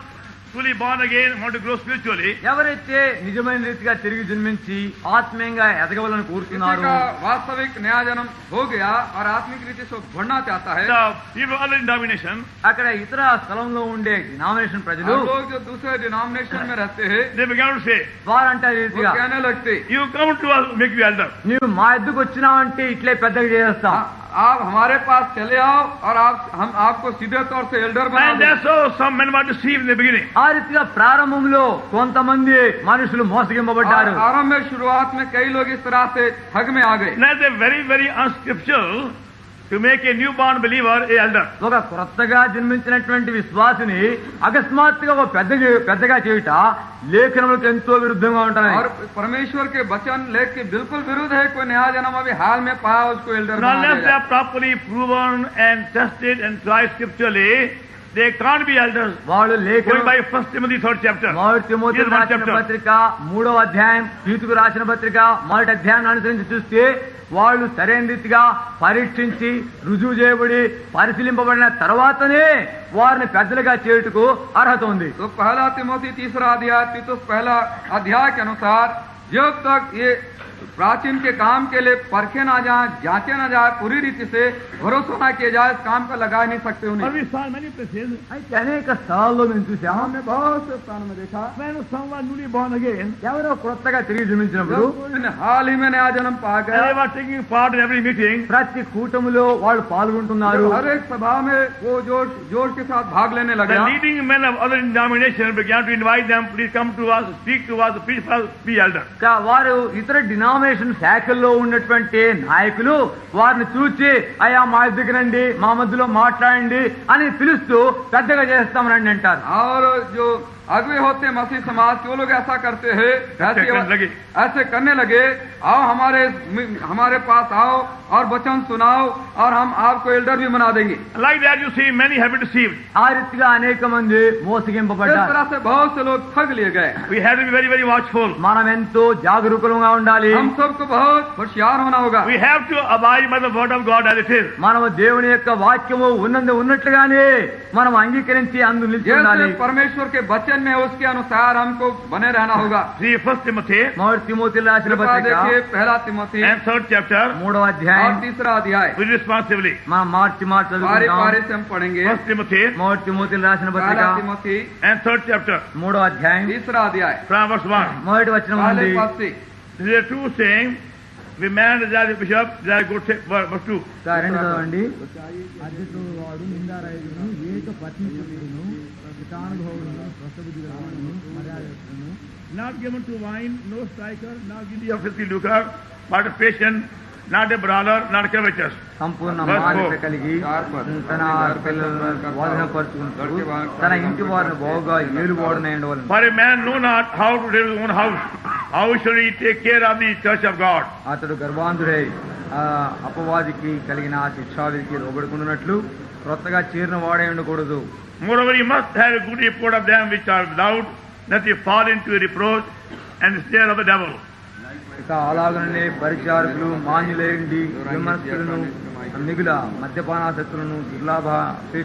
fully born again, want to grow spiritually. ఎవరైతే నిజమైన రీతిగా తిరిగి జన్మించి ఆత్మీయంగా ఎదగవాలని కోరుతున్నారు, किसी का वास्तविक नया जन्म हो गया और आत्मिक रीति से बढ़ना चाहता है. The people of other denomination, అక్కడ ఇతర స్థలంలో ఉండే డినామినేషన్ ప్రజలు और लोग जो दूसरे डिनोमिनेशन में रहते हैं they began to say, వారంటారు वो రీతిగా, कहने लगते you come to us, make you elder. నీవు మా ఎద్దుకు వచ్చినావంటే ఇట్లే పెద్దగా చేస్తాం. आप हमारे पास चले आओ और हम आपको सीधे तौर से एल्डर बना And that's how some men were deceived in the beginning. ఆ రీతిగా ప్రారంభంలో కొంతమంది మనుషులు మోసగింపబడ్డారు. आरंभ में शुरुआत में कई लोग इस तरह से ठग में आ गए. That's a very unscriptural to make a newborn believer a elder. ఒక కొత్తగా జన్మించినటువంటి విశ్వాసిని అకస్మాత్తుగా ఒక పెద్దగా చేయుట లేఖనములకు ఎంతో విరుద్ధంగా ఉంటాయి. और परमेश्वर के वचन लेख के बिल्कुल विरुद्ध है. कोई नया जन्म अभी हाल में पाया उसको एल्डर बना Unless they देगा. are properly proven and tested and tried scripturally, they can't be elders. వాళ్ళు Going లేఖనం by 1 Timothy 3rd chapter. మొదటి తిమోతికి Here's one రాసిన chapter. పత్రిక 3వ అధ్యాయం, తీతుకు రాసిన పత్రిక 1వ అధ్యాయాన్ని అనుసరించి చూస్తే వాళ్ళు సరైన రీతిగా పరీక్షించి రుజువు చేయబడి పరిశీలింపబడిన తర్వాతనే వారిని పెద్దలుగా చేయుటకు అర్హత ఉంది. तो पहला तिमोथी 3रा अध्याय तीतुस पहला अध्याय के अनुसार जब तक ये प्राचीन के काम के लिए परखे ना जाए, जांचे ना जाए, पूरी रीति से भरोसा ना किया जाए, इस काम को लगा नहीं सकते But उन्हें. we saw many places అయితే అనేక స్థలాల్లో మేము చూసాం. हमने बहुत से स्थानों में देखा when some were newly born again, ఎవరో కొత్తగా తిరిగి జన్మించినప్పుడు जब कोई हाल ही में नया जन्म पा and they गया, were taking part in every meeting. ప్రతి కూటములో వాళ్ళు పాల్గొంటున్నారు. हर एक सभा में वो जोश के साथ भाग लेने The लगा. leading men of other denominations began to invite them, please come to us, speak to us, please be elder. వారు ఇతర డినామినేషన్ శాఖల్లో ఉన్నటువంటి నాయకులు వారిని చూచి అయ్యా మా దగ్గర రండి, మా మధ్యలో మాట్లాడండి అని పిలుస్తూ పెద్దగా చేస్తామని అంటారు. और जो अगुवे होते मसीह समाज के वो लोग ऐसा करते हैं, ऐसे करने लगे। आओ हमारे पास आओ और वचन सुनाओ और हम आपको एल्डर भी बना देंगे। Like that you see many have been deceived. ఆ రీతిగా అనేక మంది इस మోసగింపబడ్డారు. तरह से बहुत से लोग ठग लिए गए। We have to be very, very watchful. మనం ఎంతో జాగరూకులుగా ఉండాలి. हम सबको बहुत होशियार होना होगा। We have to abide by the word of God as it is. మనం దేవుని యొక్క వాక్యము ఉన్నట్లుగానే మనం అంగీకరించి అందు నిలిచి जैसे ఉండాలి. परमेश्वर के वचन में उसके अनुसार हमको बने रहना होगा। See 1 Timothy మొదటి తిమోతి రాసిన పత్రిక देखिए पहला तिमोथी and 3rd chapter. 3వ అధ్యాయం और तीसरा अध्याय We responsibly. మనం మార్చి पारे చదువుకుందాం. पारे से हम पढ़ेंगे। 1 Timothy మొదటి తిమోతి రాసిన పత్రిక पहला तिमोथी and 3rd chapter 3వ అధ్యాయం तीसरा अध्याय from verse 1. మొదటి వచనం पहले నుండి पद से This is a true saying. We man desire a bishop, desire good thing. Verse 2. రెండు చదవండి. అధ్యక్షుడు వాడు నిందారహితుడును, ఏక పత్నిపుత్రుడును, పితానుభవుడును, స్వస్థబుద్ధి గలవాడును, మర్యాదస్తుడును, Not given to wine, no striker, not guilty of filthy lucre, but patient, not a brawler, not covetous. Sampoorna Verse మాన్యత 4. కలిగి తన పిల్లలను బోధనపరుచుకుంటూ తన ఇంటి వారిని బాగుగా ఏలువాడునై ఉండవలెను. For a man know not how to live his own house, how should he take care of the church of God? అతడు గర్భాంధుడై అపవాదికి కలిగిన శిక్షావిధికి లోబడుకున్నట్లు క్రొత్తగా చేరిన వాడై ఉండకూడదు. Moreover, he must have a good report of them which are without, that he fall into a reproach and the snare of the devil. ఇక అలాగనే పరిచారకులు మాన్యులేండి, విమర్శలను, మిగుల మద్యపానాసక్తులను, దుర్లాభ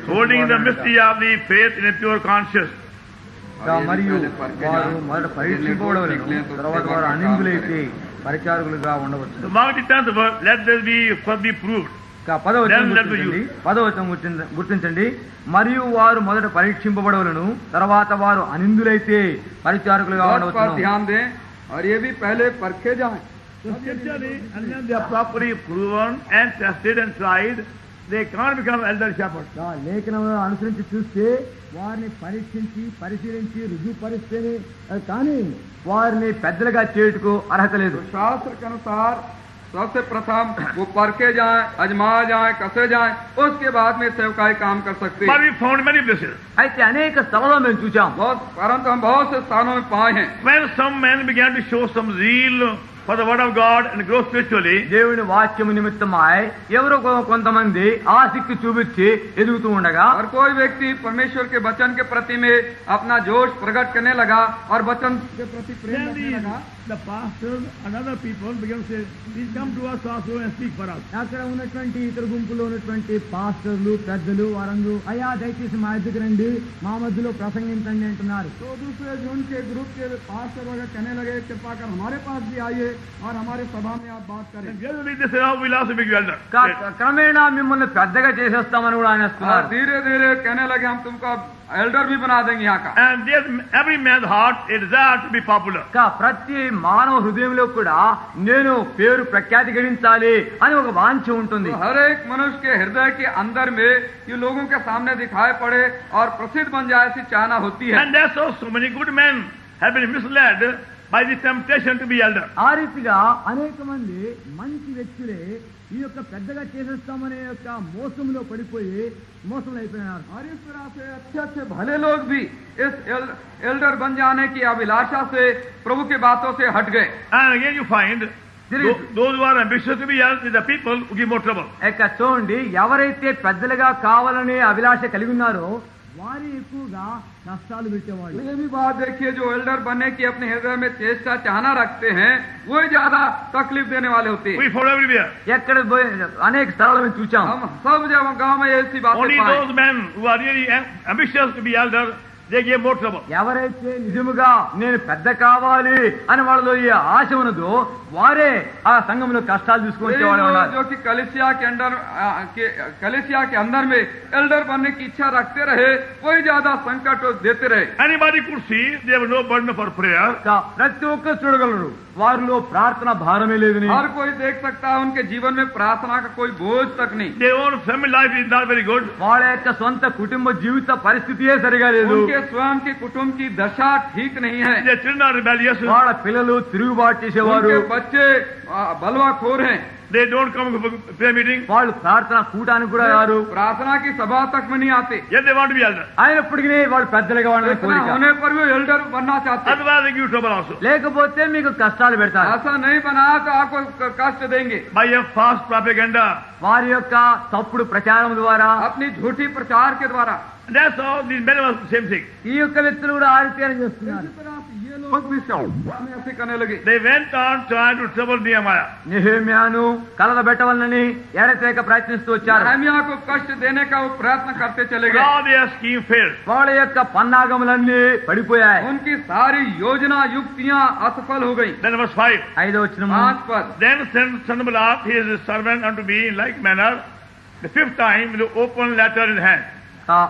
Holding the mystery of the faith in a pure conscience. మరియు వారు మొదట పరీక్షింపబడవలెను, తర్వాత వారు అనిందులైతే పరిచారకులుగా ఉండవచ్చు. The mark the 10th verse, let this be first be proved. పదవచనం గుర్తించండి. మరియు వారు మొదట పరీక్షింపబడవలను, తర్వాత వారు అనిందులైతే పరిచారకులుగా ఉండవచ్చు. ध्यान दें और ये भी पहले परखे जाएं। So scripturally, unless they are properly proven and tested and tried, they can't become elder shepherds. లేఖనములను అనుసరించి చూస్తే వారిని పరీక్షించి పరిశీలించి రుజువుపరిస్తేనే కానీ వారిని పెద్దలుగా చేయుటకు అర్హత లేదు. शास्त्र के अनुसार सबसे प्रथम वो परखे जाएं, अजमा जाएं, कसे जाएं, उसके बाद में सेवकाई काम कर सकते But हैं। we found many places. అయితే అనేక స్థలాల్లో మేము చూచాం. परंतु हम बहुत से स्थानों में पाए हैं When some men began to show some zeal for the word of God and grow spiritually, దేవుని వాక్యము నిమిత్తమై ఎవరో కొంతమంది ఆసక్తి చూపించి ఎదుగుతూ ఉండగా और कोई व्यक्ति परमेश्वर के वचन के प्रति में अपना जोश प्रकट करने लगा और वचन के प्रति प्रेम then रखने लगा, the pastors and other people began to say, please come to us also and speak for us. అక్కడ ఉన్నటువంటి ఇతర గుంపులో ఉన్నటువంటి పాస్టర్లు పెద్దలు వారందరూ అయ్యా దయచేసి మా ఎదుగు రండి, మా మధ్యలో ప్రసంగించండి అంటున్నారు. तो दूसरे जो उनके ग्रुप के पास्टर वगैरह कहने लगे कृपा कर हमारे पास भी आइए और हमारे सभा में आप बात करें। And gradually they said, oh, we'll also make you elder. క్రమేణా మిమ్మల్ని పెద్దగా చేసేస్తామని కూడా और అనేస్తున్నారు. धीरे धीरे कहने लगे हम तुमको एल्डर भी बना देंगे यहाँ का। And there's every man's heart a desire to be popular. ప్రతి మానవ హృదయంలో కూడా నేను పేరు ప్రఖ్యాతి గడించాలి అని ఒక వాంఛ ఉంటుంది. तो हर एक मनुष्य के हृदय के अंदर में ये लोगों के सामने दिखाई पड़े और प्रसिद्ध बन जाए ऐसी चाहना होती है। And that's how so many good men have been misled by the temptation to be elder. ఆ రీతిగా అనేక మంది మంచి వ్యక్తులే ఈ యొక్క పెద్దగా చేసేస్తామనే యొక్క మోసంలో పడిపోయి మోసంలో అయిపోయినారు. और इस तरह से अच्छे अच्छे भले लोग भी इस एल्डर बन जाने की अभिलाषा से प्रभु की बातों से हट गए। And again you find those who are ambitious to be elder, the people who give more trouble. ఇక్కడ చూడండి, ఎవరైతే పెద్దలుగా కావాలనే అభిలాష కలిగి ఉన్నారో వారి ఎక్కువగా కష్టాలు పెట్టేవాళ్ళు. ये भी बात देखिए, जो एल्डर बनने की अपने हृदय में चेष्टा चाहना रखते हैं वही ज्यादा तकलीफ देने वाले होते हैं। We follow everywhere. ఎక్కడ అనేక స్థలాలు మేము చూచాం. हम सब जब गांव में ऐसी बातें Only पाए। those men who are really ambitious to be elder, they give more trouble. ఎవరైతే నిజముగా నేను పెద్ద కావాలి అని వాళ్ళలో ఈ ఆశ ఉన్నదో వారే ఆ సంఘంలో కష్టాలు తీసుకొని वही వచ్చేవాళ్ళు लोग ఉన్నారు. जो कि कलिसिया के अंदर में एल्डर बनने की इच्छा रखते रहे वही ज्यादा संकट देते रहे। Anybody could see they have no burden for prayer. ప్రతి ఒక్కరు చూడగలరు వారిలో ప్రార్థన భారమే లేదని. हर कोई देख सकता है उनके जीवन में प्रार्थना का कोई बोझ तक नहीं। Their own family life is not very good. వాళ్ళ యొక్క సొంత కుటుంబ జీవిత పరిస్థితియే సరిగా లేదు. उनके स्वयं के कुटुंब की दशा ठीक नहीं है। Their children are rebellious. వాళ్ళ పిల్లలు తిరుగుబాటు చేసేవారు, उनके बच्चे बलवाखोर हैं। They don't come to prayer meeting. వాళ్ళు ప్రార్థన కూటానికి కూడా రారు. प्रार्थना की सभा तक में नहीं आते. Yet they want to be elder. అయినప్పటికీ వాళ్ళు పెద్దలుగా ఉండాలని इतना కోరిక. होने पर भी एल्डर बनना चाहते. Otherwise they give trouble also. లేకపోతే మీకు కష్టాలు పెడతారు. ऐसा नहीं बना तो आपको कष्ट देंगे. By a false propaganda. వారి యొక్క తప్పుడు ప్రచారం ద్వారా, अपनी झूठी प्रचार के द्वारा. And that's all. These men were the same thing. ఈ యొక్క వ్యక్తులు కూడా ఆ రీతిగానే చేస్తున్నారు. ये लोग भी ऐसे करने लगे. They went on trying to trouble Nehemiah. నెహెమ్యాను కలగబెట్టవాలని ఎడతెగక ప్రయత్నిస్తూ వచ్చారు. नेहमिया को कष्ट देने का वो प्रयत्न करते चले But गए. all their scheme failed. వాళ్ళ యొక్క పన్నాగములన్నీ పడిపోయాయి. उनकी सारी योजना युक्तियां असफल हो गई. Then verse 5. 5వ వచనము, 5 पद. Then sent Sanballat his servant unto me in like manner, the 5th time, with the open letter in hand.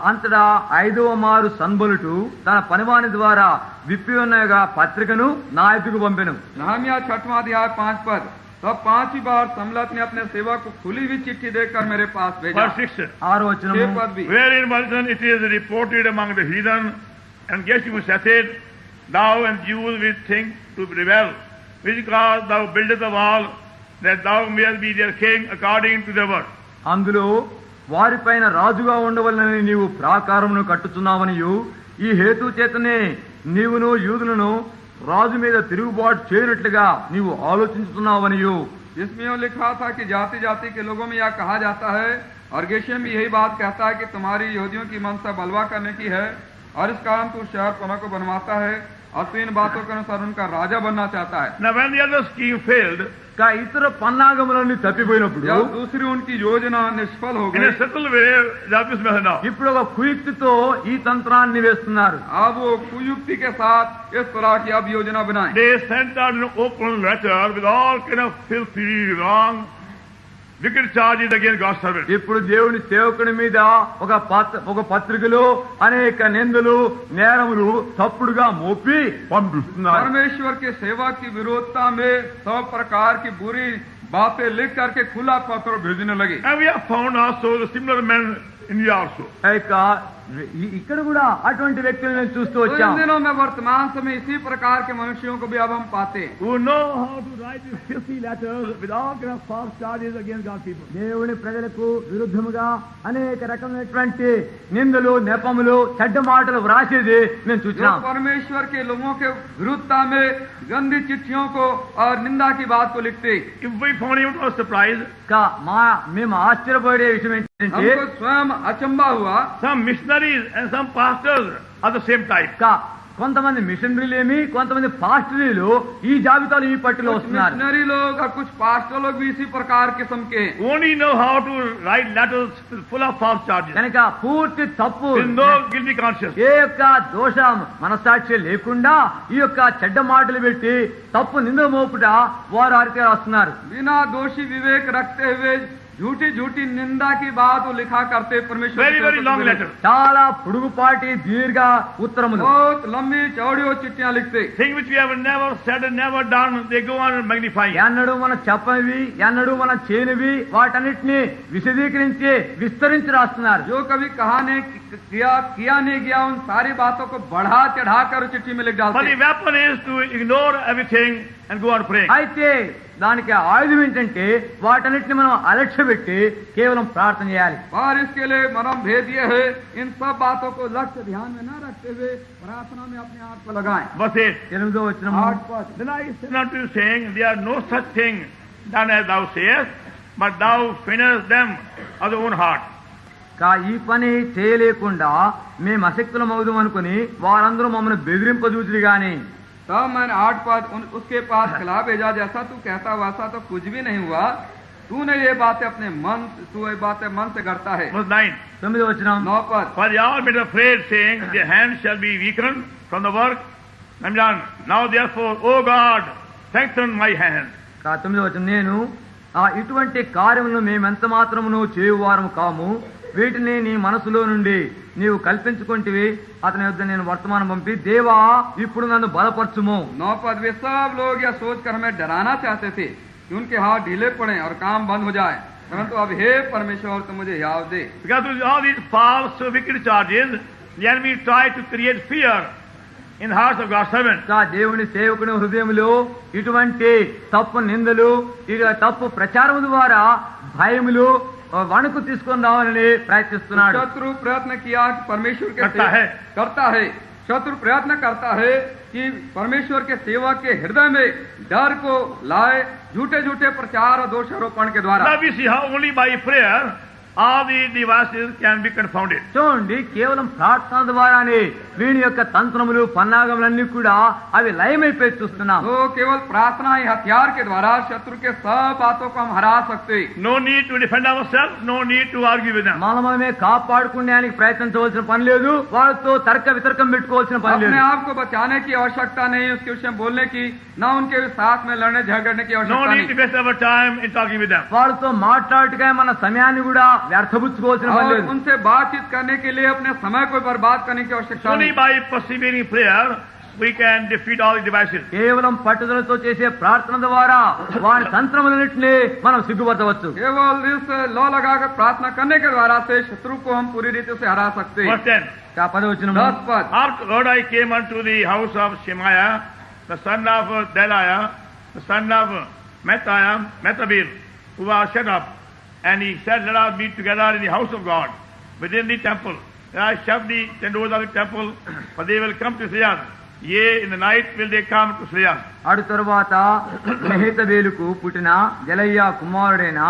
అంతటా 5వ మారు సన్బలుటు తన పనివాని ద్వారా విప్పి ఉన్న పత్రికను నా ఎదుగు పంపెను. नहम्या 6वां अध्याय 5 पद. तब 5वीं बार सम्मलत ने अपने सेवक को खुली हुई चिट्ठी देकर मेरे पास भेजा. Verse 6. 6వ వచనము, 6 पद भी. Wherein written it is reported among the heathen, and Geshem said, Thou and Jews will think to rebel, which because thou buildest the wall, that thou mayest be their king according to their word. అందులో వారిపైన రాజుగా ఉండవలనని నీవు ప్రాకారమును కట్టుచున్నావనియు, ఈ హేతు చేతనే నీవును యూదులను రాజు మీద తిరుగుబాటు చేయనట్లుగా నీవు ఆలోచించుతున్నావనియు. जिसमें यह लिखा था कि जाति जाति के लोगों में यह कहा जाता है, और गेशम भी यही बात कहता है कि तुम्हारी यहूदियों की मनसा बलवा करने की है, और इस कारण तू शहर पुनः को बनवाता है, और तू इन बातों के अनुसार उनका राजा बनना चाहता है. Now when the other scheme failed, ఇతర పన్నాగములన్నీ తప్పిపోయినప్పుడు जब दूसरी उनकी योजना निष्फल हो in a गई, subtle way, that is method now. ఇప్పుడు ఒక కుయుక్తితో ఈ తంత్రాన్ని వేస్తున్నారు. अब वो कुयुक्ति के साथ इस तरह की अब योजना बनाए. They sent out an open letter with all kind of filthy, wrong, wicked charges against God's servant. ఇప్పుడు దేవుని సేవకుని మీద ఒక పత్రికలో అనేక నిందలు నేరములు తప్పుడుగా మోపి పంపిస్తున్నారు. परमेश्वर के सेवा की विरोधता में सब प्रकार की बुरी बातें लिख करके खुला पत्र भेजने लगे. And we have found also the similar men in India also. ఇక్కడ కూడా అటువంటి వ్యక్తులను చూస్తూ तो इन వచ్చాం. दिनों में वर्तमान समय इसी प्रकार के मनुष्यों को भी अब हम पाते हैं. Who know how to write these filthy letters with all kind of false charges against God's people. దేవుని ప్రజలకు విరుద్ధముగా అనేక రకమైనటువంటి నిందలు నెపములు చెడ్డ మాటలు వ్రాసేది మేము जो చూసినాం. परमेश्वर के लोगों के विरुद्धता में गंदी चिट्ठियों को और निंदा की बात को लिखते. If we found him to our surprise, మేము ఆశ్చర్యపడే విషయం ఏంటంటే हमको स्वयं अचंबा हुआ. some missionaries and some pastors are the same type. కొంతమంది మిషనరీలేమి కొంతమంది పాస్టరీలు ఈ జాబితాలో ఈ పట్టులో कुछ వస్తున్నారు. मिशनरी लोग और कुछ पास्टर लोग भी इसी प्रकार किस्म के हैं. Only know how to write letters full of false charges. కనుక పూర్తి తప్పు With no guilty conscience. ఏ యొక్క దోషం మనసాక్షి లేకుండా ఈ యొక్క చెడ్డ మాటలు పెట్టి తప్పు నింద మోపుట వారు అరికే వస్తున్నారు. बिना दोषी विवेक रखते हुए झूठी झूठी निंदा की बात वो लिखा करते. परमेश्वर Very, very long letter. చాలా పొడుగుపాటి దీర్ఘ ఉత్తరములు, बहुत लंबी चौड़ी वो चिट्ठियां लिखते. Things which we have never said and never done, they go on magnifying. ఎన్నడూ మనం చెప్పనివి ఎన్నడూ మనం చేయనివి వాటన్నిటిని విశదీకరించి విస్తరించి రాస్తున్నారు. जो कभी कहा नहीं किया नहीं गया उन सारी बातों को बढ़ा चढ़ा कर चिट्ठी में लिख But the डालते. weapon is to ignore everything and go on praying. అయితే దానికి ఆయుధం ఏంటంటే వాటన్నిటిని మనం అలక్ష్య పెట్టి కేవలం ప్రార్థన చేయాలి. और इसके लिए मरम भेद ये है, इन सब बातों को लक्ष्य ध्यान में न रखते हुए प्रार्थना में अपने आप को लगाएं. Verse 8. 8వ వచనం, 8 पद. Then I said unto you, saying, There are no such thing done as thou sayest, but thou finish them of thy own heart. ఈ పని చేయలేకుండా మేము అశక్తులం అవుదాం అనుకుని వారందరూ మమ్మల్ని బెదిరింపజూచిరి గాని. तब मैंने 8 पद उसके पास खिला भेजा, जैसा तू कहता वैसा तो कुछ भी नहीं हुआ. तूने ये बातें अपने मन से करता है. Verse 9. 9వ వచనం, 9 पद. For they all been afraid, saying, Their hands shall be weakened from the work. I'm done. Now therefore, O God, strengthen my hand. 9వ వచనం, నేను ఇటువంటి కార్యములను మేమెంత మాత్రమును చేయువారము కాము, వీటిని నీ మనసులో నుండి నీవు కల్పించుకుంటివి. అతని యొద్ద నేను వర్తమానం పంపి, దేవా ఇప్పుడు నన్ను బలపరచుము. 9 पद. वे सब लोग यह सोचकर हमें डराना चाहते थे कि उनके हाथ ढीले पड़े और काम बंद हो जाए, परंतु अब हे परमेश्वर तुम मुझे याद दे. Because with all these false wicked charges, the enemy tried to create fear in the hearts of God's servants. ఆ దేవుని సేవకుని హృదయంలో ఇటువంటి తప్పు నిందలు తప్పు ప్రచారం ద్వారా భయములు వణుకు తీసుకుందామని ప్రయత్నిస్తున్నాడు. शत्रु प्रयत्न किया कि परमेश्वर के करता है। शत्रु प्रयत्न करता है कि परमेश्वर के सेवक के हृदय में डर को लाए झूठे झूठे प्रचार और दोषारोपण के द्वारा. Now we see how only by prayer all the devices can be confounded. చూడండి, కేవలం ప్రార్థన ద్వారానే వీని యొక్క తంత్రములు పన్నాగములన్నీ కూడా అవి లయమైపోయి చూస్తున్నాం. तो केवल प्रार्थना ही हथियार के द्वारा शत्रु के सब बातों को हम हरा सकते. No need to defend ourselves, no need to argue with them. మనమే కాపాడుకునేందుకు ప్రయత్నించవలసిన పని లేదు, వాళ్ళతో తర్క వితర్కం పెట్టుకోవాల్సిన పని లేదు. अपने आप को बचाने की आवश्यकता नहीं, उसके विषय में बोलने की, ना उनके साथ में लड़ने झगड़ने की No आवश्यकता need to नहीं. waste our time in talking with them. వాళ్ళతో మాట్లాడటగా మన సమయాన్ని కూడా వ్యర్థపుచ్చుకోవాల్సిన పని और లేదు. उनसे बातचीत करने के लिए अपने समय को बर्बाद करने की आवश्यकता Only नहीं. by persevering prayer we can defeat all the devices. కేవలం పట్టుదలతో చేసే ప్రార్థన ద్వారా వారి తంత్రములన్నింటినీ మనం సిగ్గుపరచవచ్చు. केवल इस लौ लगाकर प्रार्थना करने के द्वारा से शत्रु को हम पूरी रीति से हरा सकते हैं. Verse 10. 10 पद. Afterward I came unto the house of Shemaiah, the son of Delaiah, the son of Methabir, who was shut up. And he said, let us meet together in the house of God, within the temple. And I shut the doors of the temple, for they will come to slay us. Yea, in the night will they come to slay us. అటు తరువాత మెహేతబేలుకు పుట్టిన జలయ్య కుమారుడైన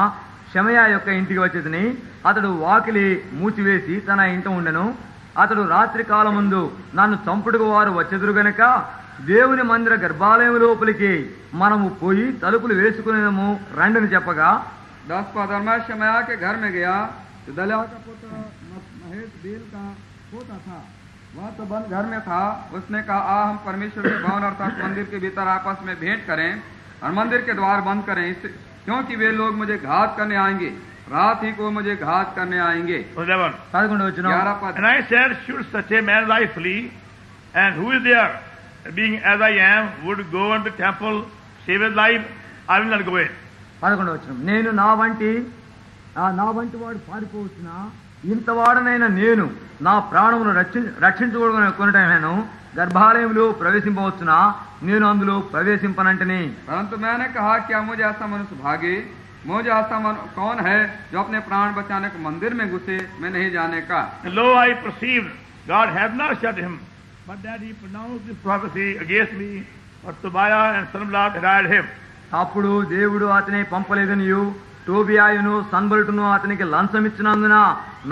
షమయా యొక్క ఇంటికి వచ్చేదని అతడు వాకిలి మూచివేసి తన ఇంట ఉండెను. అతడు రాత్రి కాలమందు నన్ను చంపుటకు వారు వచ్చెదురు గనక దేవుని మందిర గర్భాలయం లోపలికి మనము పోయి తలుపులు వేసుకునేము రండని చెప్పగా 10 पद. और मैं शमया के घर में गया, जो दलिया का पुत्र महेश बेल का पोता था, वह तो बंद घर में था. उसने कहा, आ हम परमेश्वर के भवन अर्थात मंदिर के भीतर आपस में भेंट करें और मंदिर के द्वार बंद करें, क्योंकि वे लोग मुझे घात करने आएंगे, रात ही को मुझे घात करने आएंगे. 11 पद. And I said, should such a man lie flee? And who is there, being as I am, would go unto the temple, save his life? I will not go in. 11 నేను నా వంటి వాడు పారిపోవచ్చున ఇంతవాడనైనా నేను నా ప్రాణమును రక్షించుకొనుటను గర్భాలయంలో ప్రవేశింపవచ్చునా నేను అందులో ప్రవేశింపనంటని. परंतु मैंने कहा, क्या मुझे ऐसा मनुष्य भागे? मुझे ऐसा कौन है जो अपने प्राण बचाने को मंदिर में घुसे? मैं नहीं जाने का. And lo, I perceived God had not shut him, but that he pronounced this prophecy against me, but Tobiah and Sanballat had hired him. అప్పుడు దేవుడు అతని పంపలేదనియు టోబియాయును సన్బల్టును అతనికి లంచం ఇచ్చినందున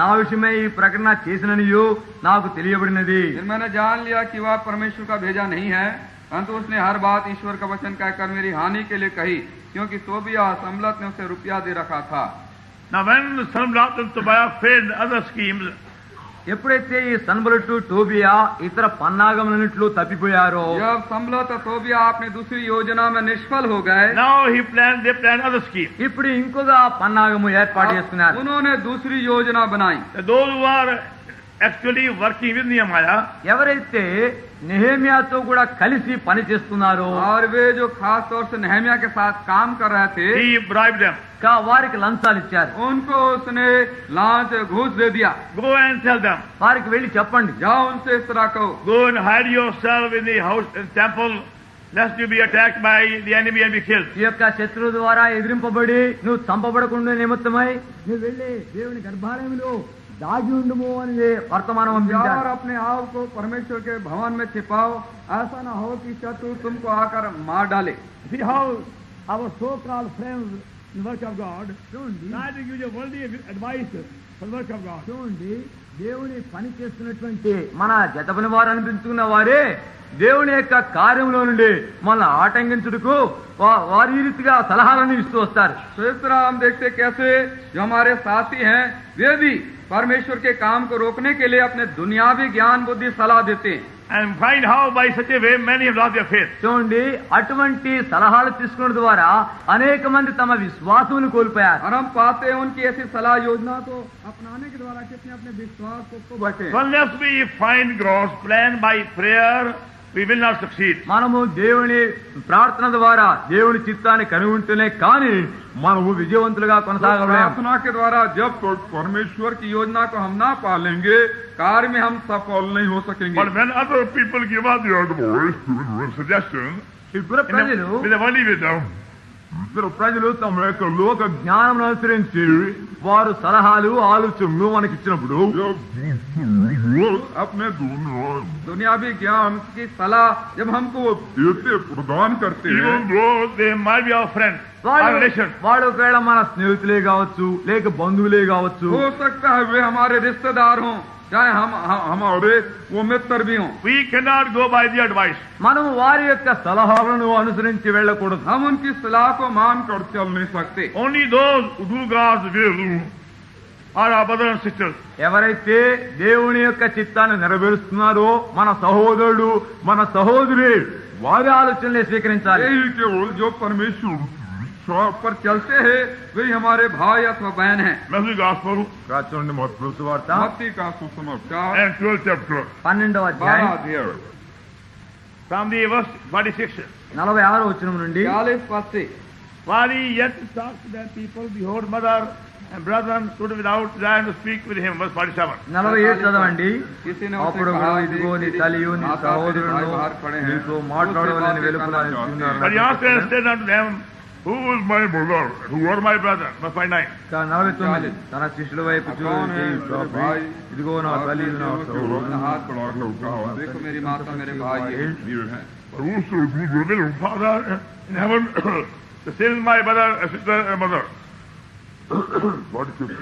నా విషయమై ఈ ప్రకటన చేసిననియు నాకు తెలియబడినది. मैंने जान लिया कि वह परमेश्वर का भेजा नहीं है, परंतु उसने हर बात ईश्वर का वचन कहकर मेरी हानि के लिए कही, क्योंकि तोबिया संबलत ने उसे रुपया दे रखा था. Now when Sanballat and Tobiah failed other schemes, ఎప్పుడైతే ఈ సన్బలటు టోబియా ఇతర పన్నాగములన్నిట్లో తప్పిపోయారో, जब संबलत और तोबिया अपनी दूसरी योजना में निष्फल हो गए, now they planned other schemes. ఇప్పుడు ఇంకొక పన్నాగము ఏర్పాటు చేసుకున్నారు. उन्होंने दूसरी योजना बनाई. Those who are actually working with Nehemiah, ఎవరైతే నెహెమ్యాతో కూడా కలిసి పని చేస్తున్నారో, और वे जो खास तौर से नेहमिया के साथ काम कर रहे थे, he bribed them. వారికి లంచాలు ఇచ్చారు. उनको उसने लांच घूस दे दिया. Go and tell them. వారికి వెళ్ళి చెప్పండి, जाओ उनसे इस तरह कहो, Go and hide yourself in the house and temple, lest you be attacked by the enemy and be killed. ఈ యొక్క శత్రువు ద్వారా ఎదిరింపబడి నువ్వు చంపబడకుండా నిమిత్తమై నువ్వు వెళ్ళి దేవుని గర్భాలయంలో दागी ఉండుము అని వర్తమానం పంపించారు. और अपने आप को परमेश्वर के भवन में छिपाओ, ऐसा ना हो कि शत्रु तुमको आकर मार डाले. See how our so-called friends in the work of God try to give you worldly advice for the work of God. చూడండి, దేవుని పని చేస్తున్నటువంటి మన జతపని వారు అనిపించుకున్న వారే దేవుని యొక్క కార్యంలో నుండి మన ఆటంకించుటకు వారి రీతిగా సలహాలను ఇస్తూ వస్తారు. तो इस तरह हम देखते कैसे जो हमारे साथी हैं वे भी परमेश्वर के काम को रोकने के लिए अपने दुनियावी ज्ञान बुद्धि सलाह देते हैं. And find how by such a way many have lost their faith. చూడండి, అటువంటి సలహాలు తీసుకోవడం ద్వారా అనేక మంది తమ విశ్వాసమును కోల్పోయారు. और हम पाते हैं उनकी ऐसी सलाह योजना को अपनाने के द्वारा कितने अपने विश्वास को बचे. Unless we find God's plan by prayer we will not succeed. మనము దేవుని ప్రార్థన ద్వారా దేవుని చిత్తాన్ని కనుగొంటేనే కానీ మనము విజయవంతులుగా కొనసాగలేము. प्रार्थना के द्वारा जब तक परमेश्वर की योजना को हम ना पालेंगे कार्य में हम सफल नहीं हो सकेंगे. But when other people give us the advice, suggestions, ఇప్పుడు ప్రజలు with a worldly wisdom, ప్రజలు తమ యొక్క లోక జ్ఞానం అనుసరించి వారు సలహాలు ఆలోచనలు మనకి ఇచ్చినప్పుడు अपने दुनियावी ज्ञान की सलाह जब हमको देते प्रदान करते हैं, even though they might be our friends, our relations, వాళ్ళు ఒకవేళ మన స్నేహితులే కావచ్చు లేక బంధువులే కావచ్చు, हो सकता है वे हमारे रिश्तेदार हों चाहे हमारे वो मित्र भी हों, we cannot go by the advice. మనం వారి యొక్క సలహాలను అనుసరించి వెళ్ళకూడదు. हम उनकी सलाह को मान कर चल नहीं सकते. Only those who do God's will are our brothers and sisters. ఎవరైతే దేవుని యొక్క చిత్తాన్ని నెరవేరుస్తున్నారో మన సహోదరుడు మన సహోదరి వారి ఆలోచనలే స్వీకరించాలి. यही केवल जो परमेश्वर पर चलते हैं वे हमारे भाई अथवा बहन हैं. Matthew Gospel రాచండి మత్తయి సువార్త मत्ती का सुसमाचार and 12th chapter, 12వ అధ్యాయం 12 अध्याय from the verse 46. 46వ వచనం నుండి 40 पद से While he yet talked to them people, behold, mother and brethren stood without, desiring to speak with him. Verse 47. 47 చదవండి. किसी ने అప్పుడు ఇదిగో నీ తల్లియు నీ సహోదరులను నీతో మాట్లాడవలని వెలుపల నిలుచున్నారు. But he answered and said unto them, who is my brother? Who are my brethren? Verse 49. 49 తన శిష్యుల వైపు చూసి ఇదిగో నా తల్లి నా సహోదరులు हाथ बढ़ा कर उठा हुआ. देखो मेरी माता मेरे भाई है. But whoso will Father in heaven, the same is my brother, sister, and mother. What is it?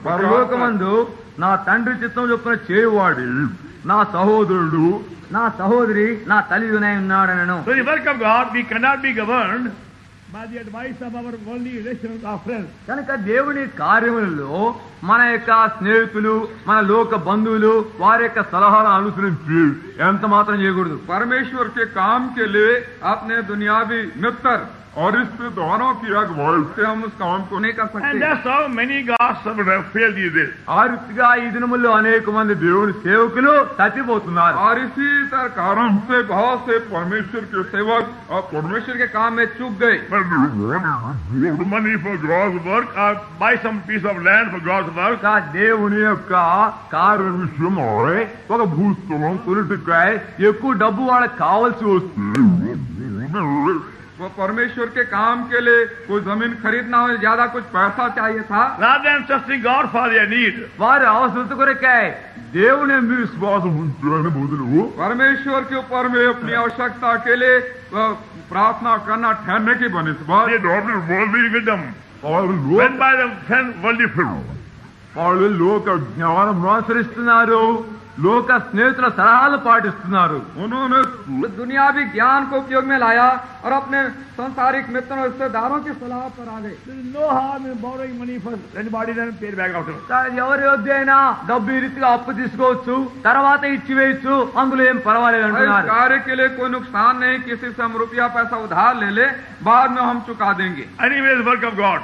పరలోకమందు నా తండ్రి చిత్తం చొప్పున చేయువాడు నా సహోదరుడు నా సహోదరి నా తల్లిదనై ఉన్నాడనను. So the work of God, we cannot be governed by the advice of our worldly relations, our friends. కనుక దేవుని కార్యములలో మన యొక్క స్నేహితులు మన లోక బంధువులు వారి యొక్క సలహాలను అనుసరించి ఎంత మాత్రం చేయకూడదు. परमेश्वर के काम के लिए अपने दुनियावी मित्र और रिश्तेदारों की अगुवाई से हम उस काम को नहीं कर And सकते. that's how many God's servants have failed these days. ఆ రీతిగా ఈ దినముల్లో అనేక మంది దేవుని సేవకులు తప్పిపోతున్నారు. और इसी कारण से बहुत से परमेश्वर के सेवक और परमेश्वर के काम में चूक गए. But money for God's work, or buy some piece of land for God's work. ఇంకా దేవుని యొక్క కార్య విషయంలో ఒక భూస్థలం కొనుటకై ఎక్కువ డబ్బు వాళ్ళకి కావాల్సి వస్తుంది. वो परमेश्वर के काम के लिए कोई जमीन खरीदना हो ज्यादा कुछ पैसा चाहिए था. Rather than trusting God for their need, వారి అవసరత కొరకై దేవుని ఎందు విశ్వాసం ఉంచడానికి బదులు परमेश्वर के ऊपर में अपनी आवश्यकता के लिए प्रार्थना करना ठहरने की बनिस्बत they adopted worldly wisdom, వాళ్ళు went by the worldly film. వాళ్ళు లోక జ్ఞానం అనుసరిస్తున్నారు, లోక స్నేహితుల సలహాలు పాటిస్తున్నారు. उन्होंने दुनियावी ज्ञान को उपयोग में लाया और अपने संसारिक मित्रों और रिश्तेदारों की सलाह पर आ गए. There is no harm in borrowing money for anybody then pay it back afterwards. ఎవరి వద్దైనా డబ్బు ఈ రీతిగా అప్పు తీసుకోవచ్చు, తర్వాత ఇచ్చివేయచ్చు, అందులో ఏం పర్వాలేదు इस అంటున్నారు. कार्य के लिए कोई नुकसान नहीं. किसी से हम रुपया पैसा उधार ले ले बाद में हम चुका देंगे. Anyway, the work of God.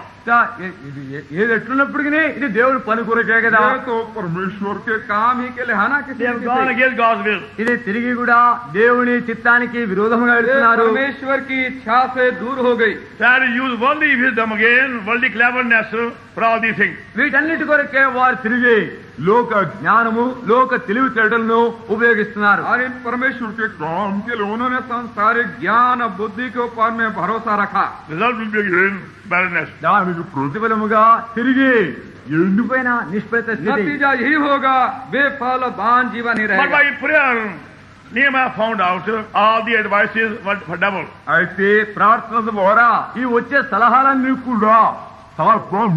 ఏది ఎట్లున్నప్పటికీ ఇది దేవుడి పని కొరకే కదా. ये तो परमेश्वर के काम ही के लिए है ना. किसी They have gone against God's will. ఇది తిరిగి కూడా దేవుని చిత్తానికి విరోధంగా వెళ్తున్నారు. परमेश्वर की इच्छा से दूर हो गई. Try to use worldly wisdom again, worldly cleverness for all these things. వీటన్నిటి కొరకే వారు తిరిగి లోక జ్ఞానము లోక తెలివితేటలను ఉపయోగిస్తున్నారు. और इन परमेश्वर के काम के लिए उन्होंने संसारिक ज्ञान और बुद्धि के ऊपर में भरोसा रखा. Result will be again barrenness. దానికి ప్రతిఫలముగా తిరిగి ఎండిపోయిన నిష్ఫలిత స్థితి. नतीजा यही होगा बेफल बान जीवन ही But रहेगा. by prayer, Nehemiah found out all the advices were for devil. అయితే ప్రార్థన ద్వారా ఈ వచ్చే సలహాలన్నీ కూడా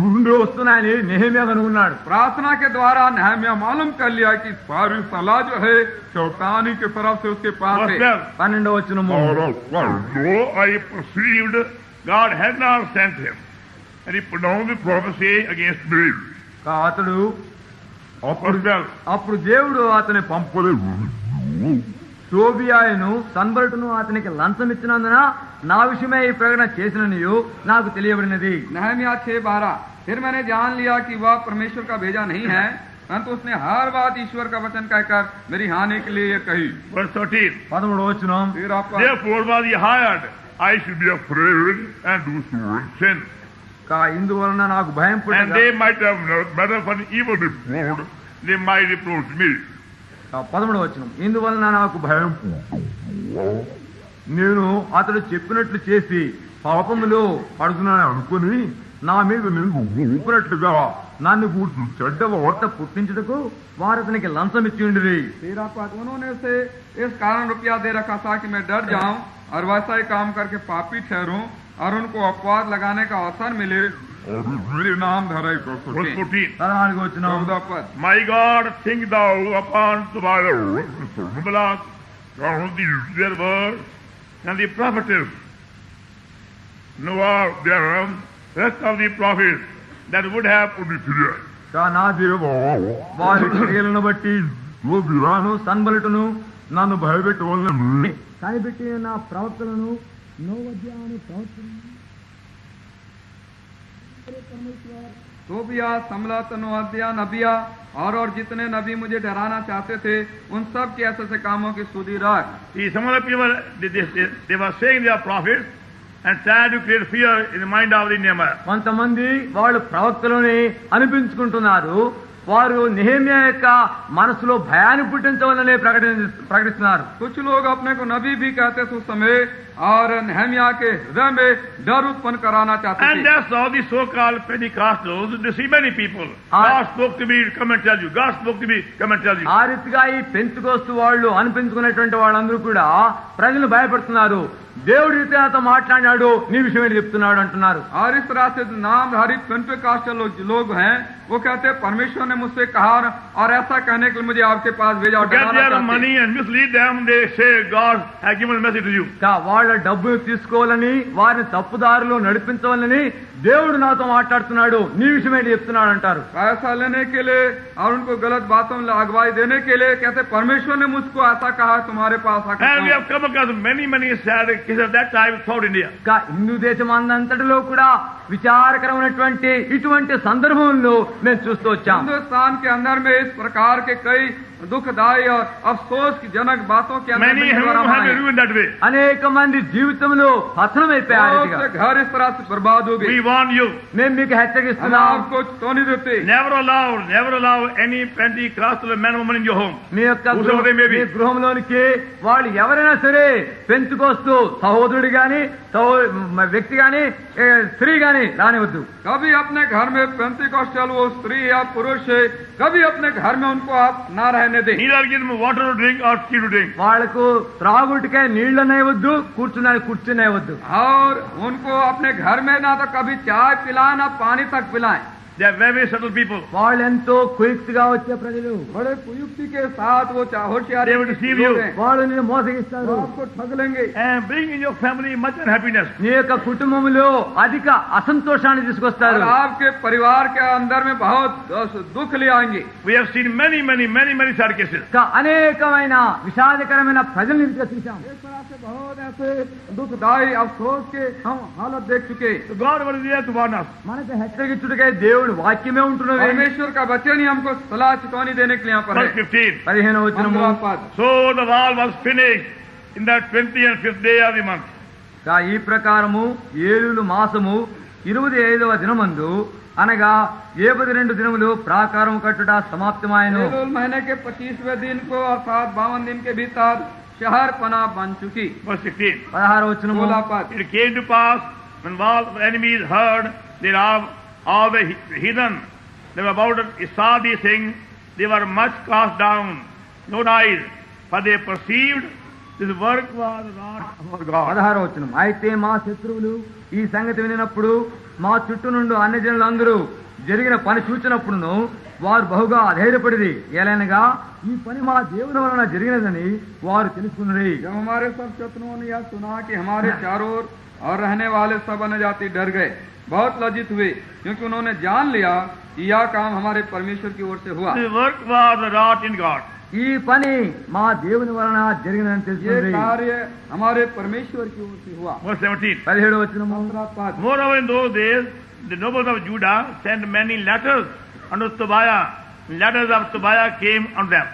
ముందే వస్తున్నాయని నెహెమ్యా కనుగొన్నాడు. प्रार्थना के द्वारा नहम्याह मालूम कर लिया कि सारी सलाह जो है शैतानी की तरफ से उसके पास Verse है. 12. 12వ వచనము. So I perceived God had not sent him, and he pronounced the prophecy against me. అతడు Verse 12. అప్పుడు దేవుడు అతని పంపలేదు. టోబియాను సన్బర్టును అతనికి లంచం ఇచ్చినందున నా విషయమే ఈ ప్రకటన చేసిననియు నాకు తెలియబడినది. नहम्याह 6:12. फिर मैंने जान लिया कि वह परमेश्वर का भेजा नहीं है, परंतु उसने हर बात ईश्वर का वचन कहकर मेरी हानि के लिए ये कही। Verse 13. 13వ వచనం, फिर आपका Therefore was he hired, I should be afraid and do sin. ఇందువలన నాకు భయం And పుట్టగా they might have better for an evil report, they might reproach me. 13వ వచనం, ఇందువలన నాకు భయం, నేను అతడు చెప్పినట్లు చేసి పాపములో పడుతున్నాను అనుకుని నా మీద నిలుపునట్లుగా నన్ను గూర్చి చెడ్డ వార్త పుట్టించుటకు వారు అతనికి లంచం ఇచ్చి ఉండిరి. तेरा पद उन्होंने से इस कारण रुपया दे रखा था कि मैं डर जाऊं और वैसा ही काम करके पापी ठहरूं और उनको अपवाद लगाने का अवसर मिले और मेरे नाम धराई को Verse 14. 14వ వచనం, 14 पद। My God, think thou upon Tobiah, Sanballat, their words, and the prophetess, Noah, their rest of the prophets that would have put it here. నా దేవా వారి క్రియలను బట్టి యోబురాను సన్బలటును నన్ను భయపెట్టవలన కనిపెట్టి నా ప్రవక్తలను నోవద్యాను ప్రవక్తలను तोबिया, समलत, नोअद्या, नबिया और जितने नबी मुझे डराना चाहते थे उन सब के ऐसे कामों की सुधि रख। See, some of the people, they were saying they are prophets and tried to create fear in the mind of the Nehemiah. కొంతమంది వాళ్ళు ప్రవక్తలని అనిపించుకుంటున్నారు, వారు నెహెమ్యా యొక్క మనసులో భయాన్ని పుట్టించవాలని ప్రకటిస్తున్నారు. कुछ लोग अपने को नबी भी कहते थे उस समय और नेहमिया के हृदय में डर उत्पन्न कराना चाहते And थे। that's how the so-called Pentecostals deceive many people. God spoke to me, come and tell you. God spoke to me, come and tell you. ఆ రీతిగా ఈ పెంతుకోస్తు వాళ్ళు అనిపించుకున్నటువంటి వాళ్ళందరూ కూడా ప్రజలు భయపడుతున్నారు. దేవుడి రీతితో మాట్లాడినాడు, నీ విషయం ఏంటి చెప్తున్నాడు అంటున్నారు. और इस तरह से नामधारी पेंटेकॉस्टल लोग हैं, वो कहते हैं परमेश्वर ने मुझसे कहा और ऐसा कहने के लिए मुझे आपके पास भेजा और Get डराना their चाहते हैं। money and mislead them. They say God has given a message to you. వాళ్ళ డబ్బులు తీసుకోవాలని వారిని తప్పుదారిలో నడిపించవాలని దేవుడు నాతో మాట్లాడుతున్నాడు, నీ విషయం ఏంటి చెప్తున్నాడు అంటారు. पैसा लेने के लिए और उनको गलत बातों में अगवाई देने के लिए कहते परमेश्वर ने मुझको ऐसा कहा तुम्हारे पास आकर And we कहूं। have come across many sad cases of that type throughout India. Hindu దేశం అంతటిలో కూడా విచారకరమైనటువంటి ఇటువంటి సందర్భంలో మేము చూస్తూ వచ్చాం. हिंदुस्तान के अंदर में इस प्रकार के कई दुखदायी और अफसोस की जनक बातों के अंदर Many में have निवारण आए। been ruined that way. అనేక మంది జీవితంలో పతనం అయిపోయారు. बहुत से घर इस तरह से बर्बाद हो We गए। warn you, మేము మీకు हम హెచ్చరిస్తున్నాం, आपको चेतावनी देते never allow any Pentecostal man or woman in your home. మీ యొక్క Whosoever they may be. మీ గృహంలోనికి వాళ్ళు ఎవరైనా సరే పెంచుకొస్తూ సహోదరుడు గాని వ్యక్తి గాని స్త్రీ గాని రానివద్దు. कभी अपने घर में पेंटिकॉस्टल वो स्त्री या पुरुष है, कभी अपने घर में उनको आप ना रहने दें। Neither give them water to drink or tea to drink. వాళ్లకు త్రాగుటికే నీళ్లనేవద్దు, కూర్చునేవద్దు. और उनको अपने घर में ना तो कभी चाय पिलाएं ना पानी तक पिलाएं। They are very subtle people. వాళ్ళు ఎంతో కుయుక్తిగా వచ్చే ప్రజలు, बड़े कुयुक्ति के साथ वो होशियारी They will deceive you. लोग हैं। వాళ్ళు నిన్ను మోసగిస్తారు. वो आपको ठग लेंगे And bring in your family much unhappiness. నీ యొక్క కుటుంబంలో అధిక అసంతోషాన్ని और తీసుకొస్తారు. आपके परिवार के अंदर में बहुत दुख ले आएंगे। We have seen many sad cases. ఇంకా అనేకమైన విషాదకరమైన ప్రజల్ని ఇంటిగా చూశాం. इस तरह से बहुत ऐसे दुखदायी अफसोस के हम हालत देख चुके। So God was there to warn us. మనకు హెచ్చరించుటకే దేవుడు వాక్యమే ఉంటున్నది. परमेश्वर का वचन ही हमको सलाह चेतावनी देने के लिए यहाँ पर Verse है। 15. 15వ వచనము, 15वां पद। So the wall was finished in the 25th day of the month. ఇంకా ఈ ప్రకారము ఏలులు మాసము 25వ దినమందు అనగా 72 దినములు ప్రాకారం కట్టుట సమాప్తమాయను. एलूल महीने के 25वें दिन को अर्थात 52 दिन के भीतर शहर पना बन चुकी। Verse 16. 16వ వచనము, 16वां पद। It came to pass when all the enemies heard thereof, all the heathen, they were about to saw these things, they were much cast down, no eyes, for they perceived this work was not for God. 16వ వచనం, అయితే మా శత్రువులు ఈ సంగతి వినినప్పుడు మా చుట్టూ నుండి అన్యజనులందరూ జరిగిన పని చూచినప్పుడును వారు బహుగా అధైర్యపడిరి. ఏలైనగా ఈ పని మా దేవుని వలన జరిగినదని వారు తెలుసుకున్నది. जब हमारे सब शत्रुओं ने यह सुना कि हमारे चारों ओर और रहने वाले सब अन्य जाति डर गए, बहुत लज्जित हुए, क्योंकि उन्होंने जान लिया कि यह काम हमारे परमेश्वर की ओर से हुआ। The work was wrought in God. ఈ పని మా దేవుని వలన జరిగినదని ये తెలుసుకున్నది. कार्य हमारे परमेश्वर की ओर से हुआ। Verse 17. 17వ వచనము, 15वां पद। Moreover, in those days, the nobles of Judah sent many letters unto Tobiah, letters of Tobiah came unto them.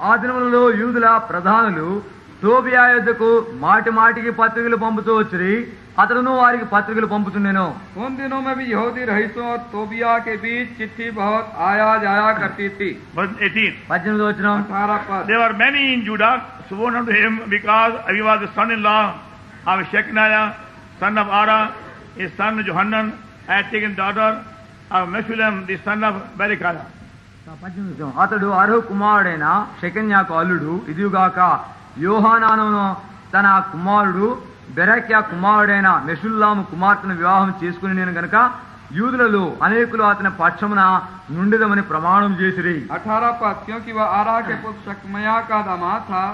ఆ దినములలో యూదుల ప్రధానులు టోబియా యొద్దకు మాటి మాటికి పత్రికలు పంపుతూ వచ్చిరి, అతడును వారికి పత్రికలు పంపుతుండెను. उन दिनों में भी यहूदी रईसों और तोबिया के बीच चिट्ठी बहुत आया जाया करती थी. Verse 18. 18వ వచనం. 18 पर There were many in Judah sworn unto him, because he was the son-in-law of Shechaniah, son of Ara, his son Johanan had taken daughter of Meshullam, the son of Berechiah. 18వ వచనం. అతడు అర్హు కుమారుడైన షెకన్యాకు అల్లుడు, ఇదిగాక యోహానాను తన కుమారుడు బెరక్యా కుమారుడైన మెషుల్లాము కుమార్తెను వివాహం చేసుకుని నేను గనక యూదులలో అనేకులు అతని పక్షమున నుండిదమని ప్రమాణం చేసిరి. 18 पर क्योंकि वह आरा के पुत्र शकमया का दामाद था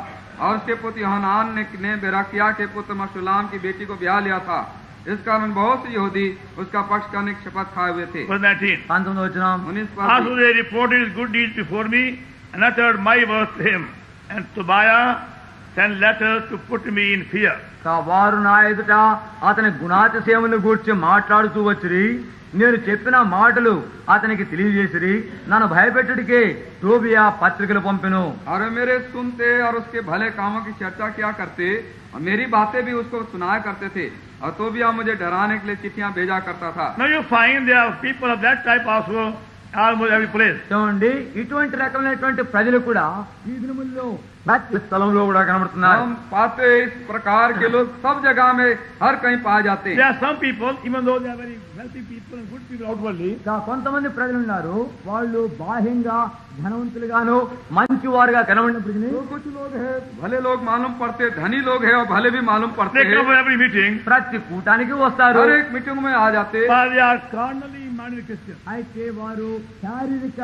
और उसके पुत्र योहानान ने बेरकिया के पुत्र मशुल्लाम की बेटी को ब्याह लिया था. इस कारण बहुत से यहूदी उसका पक्ष करने की शपथ खाए हुए थे. Verse 19. 19వ వచనం. 19 Also पर they reported his good deeds before me, and uttered my words to him. And Tobiah sent letters to put me in fear. వారు నా ఎదుట అతని గుణాతిశయమును గూర్చి మాట్లాడుతూ వచ్చిరి, నేను చెప్పిన మాటలు అతనికి తెలియజేసిరి, నన్ను భయపెట్టుడికే టోబియా పత్రికలు పంపెను. और मेरे सुनते और उसके भले कामों की चर्चा किया करते और मेरी बातें भी उसको सुनाया करते थे. और तोबिया मुझे डराने के लिए चिट्ठियां भेजा करता था. Now you find there are people of that type also almost every place. చూడండి, ఇటువంటి రకమైనటువంటి ప్రజలు కూడా ఈ దినముల్లో ప్రతి స్థలంలో కూడా కనబడుతున్నారు. हम पाते इस प्रकार के लोग सब जगह में हर कहीं पाए जाते There हैं. are some people, even though they are very wealthy people and good people outwardly, కొంతమంది ప్రజలు ఉన్నారు, వాళ్ళు బాహ్యంగా ధనవంతులుగాను మంచివారుగా కనబడినప్పటికీ तो कुछ लोग हैं भले लोग मालूम पड़ते, धनी लोग हैं और भले भी मालूम पड़ते they come हैं. for every meeting, ప్రతి కూటానికి వస్తారు, हर एक मीटिंग में आ जाते. but they are carnally minded Christians. అయితే వారు శారీరక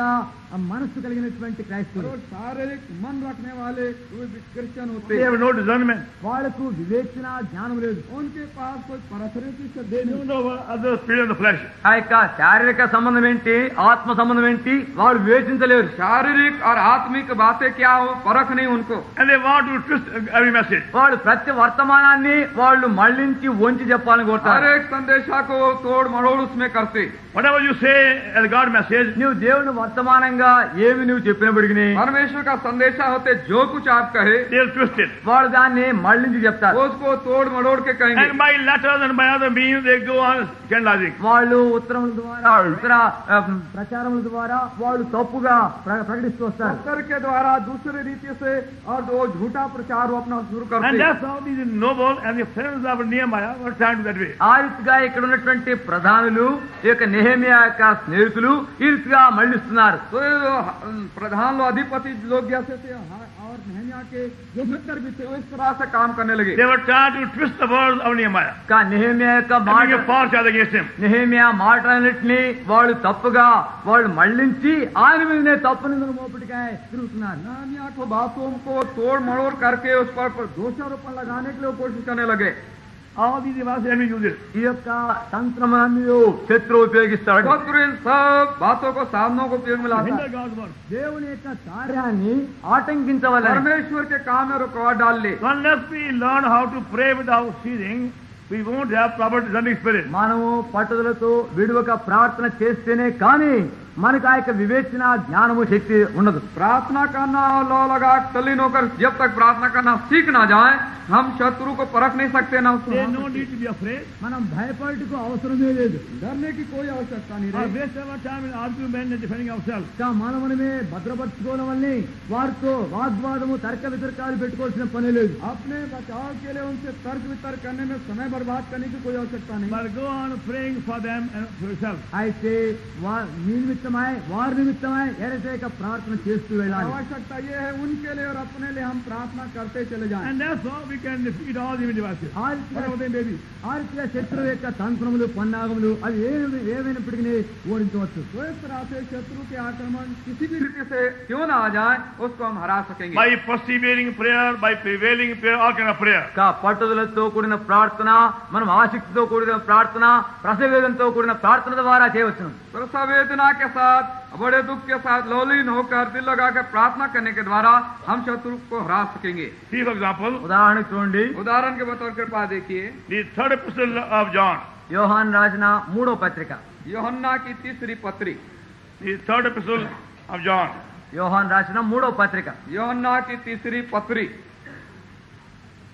మనస్సు కలిగినటువంటి క్రైస్తవులు. और शारीरिक मन रखने वाले वे क्रिश्चियन होते They हैं. have no discernment. వాళ్లకు వివేచన జ్ఞానం లేదు. उनके पास कोई परस्परिक श्रद्धे They नहीं. don't know other spirit of the flesh. ఆ యొక్క శారీరక సంబంధం ఏంటి, ఆత్మ సంబంధం ఏంటి, వారు వివేచించలేరు. शारीरिक और आत्मिक बातें क्या हो परख नहीं उनको. And they want to twist every message. వాళ్ళు ప్రతి వర్తమానాన్ని వాళ్ళు మళ్లించి వంచి చెప్పాలని हर కోరుతారు. एक संदेशा को तोड़ मरोड़ उसमें करते. Whatever you say as God message, నువ్వు దేవుని వర్తమానంగా ఏమి నువ్వు చెప్పినప్పటికీ परमेश्वर का संदेशा होते जो कुछ आप कहे they'll twist it. వాళ్ళు దాన్ని మళ్లించి చెప్తారు. वो उसको तोड़ मरोड़ के कहेंगे. And by letters and by other means they go on scandalizing. వాళ్ళు ఉత్తరముల ద్వారా ఇతర ప్రచారముల ద్వారా వాళ్ళు తప్పుగా ప్రకటిస్తూ వస్తారు. पत्थर के द्वारा दूसरे रीति से और वो झूठा प्रचार वो अपना शुरू And करते. that's how these noble and the friends of Nehemiah were trying to that way. ఆ రీతిగా ఇక్కడ ఉన్నటువంటి ప్రధానులు ఈ యొక్క నెహెమియా యొక్క స్నేహితులు ఈ రీతిగా మళ్లిస్తున్నారు. तो ये जो प्रधान लोग अधिपति लोग जैसे थे और नेहमिया के जो मित्र भी थे वो इस तरह से काम करने लगे. They were trying to twist the words of Nehemiah. కా నెహెమియా యొక్క And bring a మాట false charge against him. Nehemiah మాటలన్నింటినీ వాళ్ళు తప్పుగా వాళ్ళు మళ్లించి ఆయన మీదనే తప్పు నిందలు మోపటికాయ తిరుగుతున్నారు. नेहमिया को बातों को तोड़ मरोड़ करके उस पर दोषारोपण लगाने के लिए वो कोशिश करने लगे. All these devices enemy uses. ఈ యొక్క తంత్రములన్నీ శత్రువు ఉపయోగిస్తాడు. शत्रु इन सब बातों को साधनों को उपयोग में लाता Hinder है. God's word. దేవుని యొక్క కార్యాన్ని ఆటంకించవలెను. परमेश्वर के काम में रुकावट डाल ले. So unless we learn how to pray without ceasing, we won't have proper discerning spirit. మనము పట్టుదలతో విడువక ప్రార్థన చేస్తేనే కానీ మనకు ఆ యొక్క వివేచన జ్ఞానము శక్తి ఉండదు. प्रार्थना करना और लौ लगा तल्लीन होकर जब तक प्रार्थना करना सीख ना जाए हम शत्रु को परख नहीं सकते ना उसको. There's no need to be afraid. మనం భయపడటకు అవసరమే లేదు. डरने की कोई आवश्यकता नहीं Or रही. waste our time in argument and defending ourselves. మనమనమే భద్రపరచుకోవడం వల్ల వారితో వాగ్వాదము తర్క వితర్కాలు పెట్టుకోవాల్సిన పని లేదు. अपने बचाव के लिए उनसे तर्क वितर्क करने में समय बर्बाद करने की कोई आवश्यकता नहीं. But go on praying for them and for yourself. అయితే మీ నిమిత్తమై వారి నిమిత్తమై ఏదైతే ప్రార్థన చేస్తూ వెళ్ళాలి. आवश्यकता ये है उनके लिए और अपने लिए हम प्रार्थना करते चले जाएं. And that's how we can defeat all the devices. ఆ రీతిగా శత్రువు యొక్క తంత్రములు పన్నాగములు అవి ఏమైనప్పటికీ ఓడించవచ్చు. तो इस तरह से शत्रु के आक्रमण किसी भी रीति से क्यों ना आ जाए उसको हम हरा सकेंगे. By persevering prayer, by prevailing prayer, all kind of prayer. పట్టుదలతో కూడిన ప్రార్థన, మనం ఆసక్తితో కూడిన ప్రార్థన, ప్రసవేదంతో కూడిన ప్రార్థన ద్వారా చేయవచ్చును. प्रसवेदना के साथ बड़े दुख के साथ लौलीन होकर दिल लगा कर प्रार्थना करने के द्वारा हम शत्रु को हरा सकेंगे. See, for example, ఉదాహరణకు చూడండి, उदाहरण के बतौर कृपा देखिए the third epistle of John. యోహాన్ రాసిన 3వ పత్రిక యోహన్నా की तीसरी पत्री. The third epistle of John. యోహాను రాసిన 3వ పత్రిక యోహన్నా की तीसरी पत्री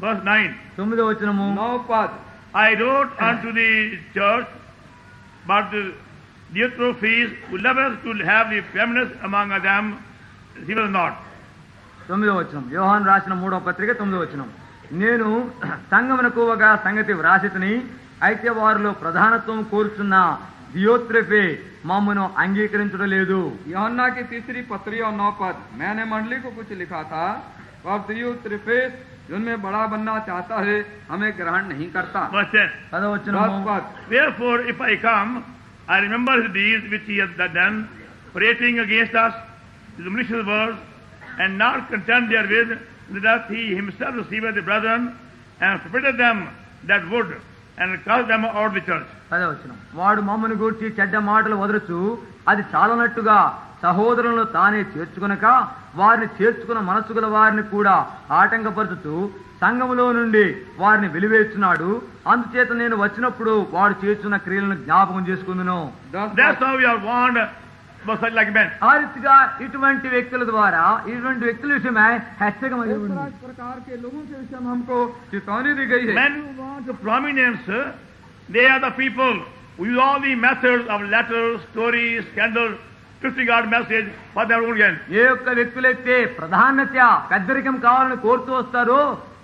Verse 9. 9వ వచనము 9 पद। I wrote unto the church, but the Diotrephes, who loveth to have the preeminence among them, he was not. 9వ వచనం యోహాను రాసిన 3వ పత్రిక 9వ వచనం. నేను సంగమునకు ఒక సంగతి వ్రాసితిని, అయితే వారిలో ప్రధానత్వం కోరుచున్న దియోత్రెఫే మమ్మను అంగీకరించడం లేదు. యోహన్నా की तीसरी पत्री और 9 पद। मैंने मंडली को कुछ लिखा था और दियोत्रेफेस जिनमें बड़ा बनना चाहता है हमें ग्रहण नहीं करता। Verse 10. 10వ వచనము 10 पद। Wherefore, if I come, I remember his deeds which he hath done, prating against us with malicious words, and not content therewith, that he himself receiveth the brethren, and forbidden them that would, and cast them out of the church. 10వ వచనం వాడు మమ్మను గూర్చి చెడ్డ మాటలు వదలుచు అది చాలనట్టుగా సహోదరులను తానే చేర్చుకొనక వారిని చేర్చుకున్న మనస్సు గల వారిని కూడా ఆటంకపరుచుతూ సంఘములో నుండి వారిని వెలివేస్తున్నాడు. అందుచేత నేను వచ్చినప్పుడు వాడు చేర్చున్న క్రియలను జ్ఞాపకం చేసుకుందును. That's how we are warned by such like men. ఆ రీతిగా ఇటువంటి వ్యక్తుల ద్వారా ఇటువంటి వ్యక్తుల విషయమై హెచ్చరిక इस प्रकार के लोगों के विषय में हमको चेतावनी दी गई है। Men who want prominence, they are the people who use all the methods of letters, stories, scandal, twisting out message for their own gain. ఏ యొక్క వ్యక్తులైతే ప్రాధాన్యత పెద్దరికం కావాలని కోరుతూ వస్తారో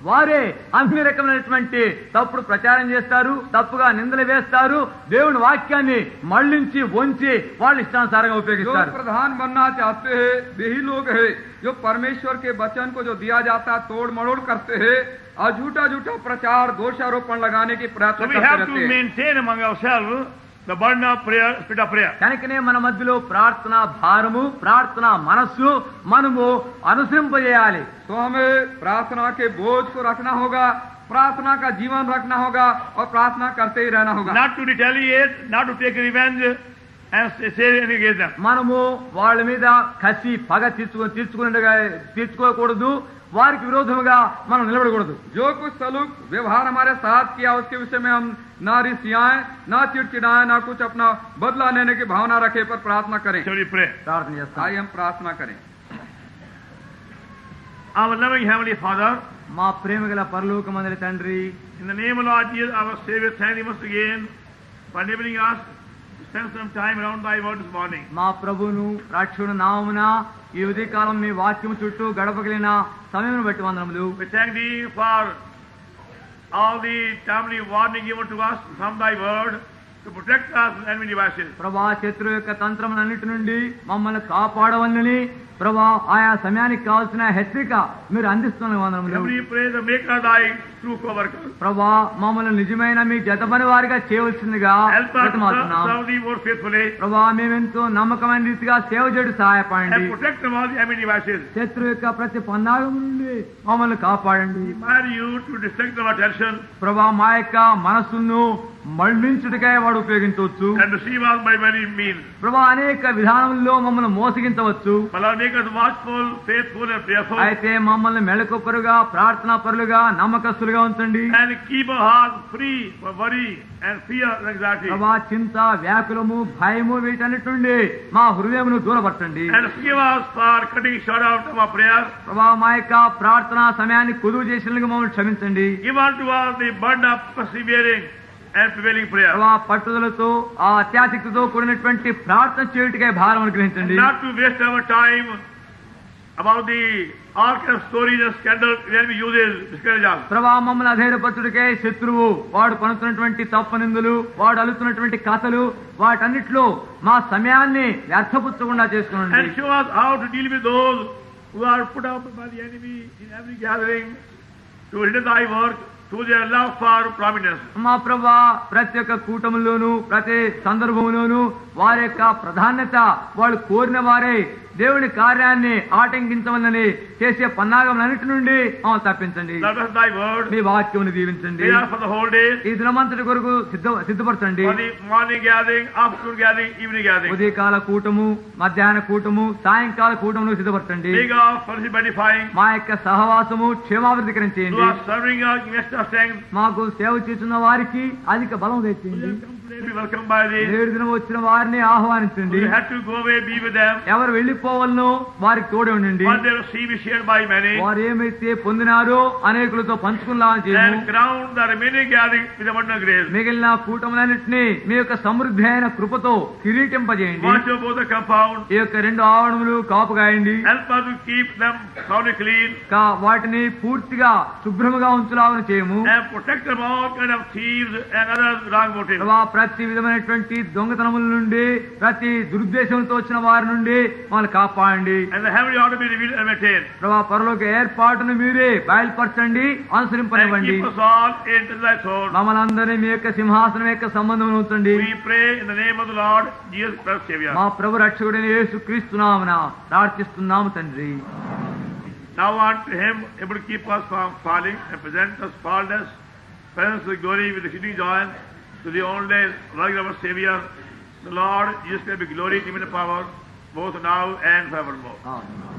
వారే అన్ని రకమైనటువంటి తప్పుడు ప్రచారం చేస్తారు, తప్పుగా నిందలు వేస్తారు, దేవుని వాక్యాన్ని మళ్లించి వంచి వాళ్ళ ఇష్టానుసారంగా जो ఉపయోగిస్తారు. प्रधान बनना चाहते हैं वही लोग हैं जो परमेश्वर के वचन को जो दिया जाता है तोड़ मरोड़ करते हैं और झूठा झूठा प्रचार दोषारोपण लगाने की So प्रयत्न we करते have to रहते हैं। maintain among ourselves the burden of prayer, spirit of prayer. కనుకనే మన మధ్యలో ప్రార్థన భారము, ప్రార్థన మనస్సు మనము అనుసరింపజేయాలి. तो हमें प्रार्थना के बोझ को रखना होगा, प्रार्थना का जीवन रखना होगा और प्रार्थना करते ही रहना होगा। Not to retaliate, not to take revenge and say anything against them. మనము వాళ్ళ మీద కసి పగ తీర్చుకోకూడదు, వారికి విరోధముగా మనం నిలబడకూడదు. जो कुछ सलूक व्यवहार हमारे साथ किया उसके विषय में हम ना रिसियाएं, ना चिड़चिड़ाएं, ना कुछ अपना बदला लेने की भावना रखे, पर प्रार्थना करें। Shall we pray? ప్రార్థన చేస్తాం. आइए हम प्रार्थना करें। Our loving Heavenly Father, మా ప్రేమ గల పరలోకమందుల తండ్రి, in the name of Lord Jesus, our Savior, thank you once again for enabling us to spend some time around thy word this morning. మా ప్రభువును రక్షకుడు నామమున ఈ ఉదయకాలం మీ వాక్యం చుట్టూ గడపగలిగిన సమయం బట్టి వందనములు. We thank thee for all the timely warning given to us from thy word to protect us from enemy devices. ప్రభా శత్రు యొక్క తంత్రములన్నిటి నుండి మమ్మల్ని కాపాడవలని ప్రభా ఆయా సమయానికి కావాల్సిన హెచ్చరిక మీరు అందిస్తున్న వందనములు. Heavenly pray the maker thy true co-worker. ప్రభా మమ్మల్ని నిజమైన మీ జతపని వారిగా చేయవలసిందిగా Help us to ప్రతిమాలుతున్నాం. serve thee more faithfully ప్రభా మేమెంతో నమ్మకమైన రీతిగా సేవ చేయడం సహాయపడండి. and protect them all the enemy devices. శత్రు యొక్క ప్రతి పందాగం నుండి మమ్మల్ని కాపాడండి. Remind you to distract our attention ప్రభా మా యొక్క మనస్సును మళ్లించుటకై వాడు ఉపయోగించవచ్చు. and deceive us by many means. ప్రభా అనేక విధానంలో మమ్మల్ని మోసగించవచ్చు. But Lord, make us watchful, faithful and prayerful, అయితే మమ్మల్ని మెళకుపరుగా, ప్రార్థనా పరులుగా, నమ్మకస్తులుగా ఉంచండి. and keep our hearts free from worry and fear and anxiety. ప్రభా చింత, వ్యాకులము, భయము వీటన్నిటి నుండి మా హృదయమును దూరపరచండి. And forgive us for cutting short out of our prayer. ప్రభా మా యొక్క ప్రార్థనా సమయాన్ని కుదువు చేసినందుకు మమ్మల్ని క్షమించండి. Give unto us the burden of persevering and prevailing prayer. ప్రభా పట్టుదలతో, ఆ అత్యాసక్తితో కూడినటువంటి ప్రార్థన చేయుటకై భారం అనుగ్రహించండి. Not to waste our time about the all kind of stories and scandal the enemy uses to discourage us. ప్రభా మమ్మల్ని అధైర్యపరచుటకై శత్రువు వాడు పనుతున్నటువంటి తప్పనిందులు, వాడు అలుతున్నటువంటి కథలు, వాటన్నిటిలో మా సమయాన్ని వ్యర్థపుచ్చకుండా చేసుకోండి. And show us how to deal with those who are put up by the enemy in every gathering to hinder thy work through their love for prominence. మా ప్రభా ప్రతి ఒక్క కూటములోను, ప్రతి సందర్భంలోను వారి యొక్క ప్రాధాన్యత వాళ్ళు కోరిన వారే దేవుని కార్యాన్ని ఆటంకించవలని చేసే పన్నాగములన్నిటి నుండి మమ్మల్ని తప్పించండి. Let us thy word. మీ వాక్యమును దీవించండి. They are for the whole day. ఈ దినమంతటి కొరకు సిద్ధపరచండి. For the morning gathering, afternoon gathering, evening gathering. ఉదయకాల కూటము, మధ్యాహ్న కూటము, సాయంకాల కూటమును సిద్ధపరచండి. Make our fellowship edifying. మా యొక్క సహవాసము క్షేమాభివృద్ధికరం To చేయండి. our serving us, invest our strength. మాకు సేవ చేస్తున్న వారికి అధిక బలం తెచ్చేయండి. We have come to They be welcomed by thee. నేడు దినం వచ్చిన వారిని ఆహ్వానించండి. You had to go away, be with them. ఎవరు వెళ్లిపోవాలనో వారికి తోడు ఉండండి. What they receive is shared by many. వారు ఏమైతే పొందినారో అనేకులతో పంచుకునేలా చేయండి. And crown the remaining gathering with abundant grace. మిగిలిన కూటములన్నిటినీ మీ యొక్క సమృద్ధి అయిన కృపతో కిరీటింపజేయండి. Watch over the compound. ఈ యొక్క రెండు ఆవరణములు కాపుగాయండి. Help us to keep them thoroughly clean. వాటిని పూర్తిగా శుభ్రముగా ఉంచులాగా చేయము. And protect them all kind of thieves and other wrong motives. ప్రతి విధమైనటువంటి దొంగతనముల నుండి ప్రతి దురుద్దేశంతో వచ్చిన వారి నుండి మమ్మల్ని కాపాడండి. And the heavenly order be revealed and maintained. ప్రభా పరలోక ఏర్పాటును మీరే బయలుపరచండి, అనుసరింపనివ్వండి. And keep us all in thy throne. మమ్మల్ని అందరినీ మీ యొక్క సింహాసనం యొక్క సంబంధం ఉంచండి. We pray in the name of the Lord Jesus Christ Savior. మా ప్రభు రక్షకుడైన యేసుక్రీస్తు నామమున ప్రార్థిస్తున్నాము తండ్రి. Now unto him able to keep us from falling and present us faultless, presence with glory with exceeding joy, to the only Lord our Savior, the Lord Jesus Christ be glory, even the power, both now and forevermore. Amen.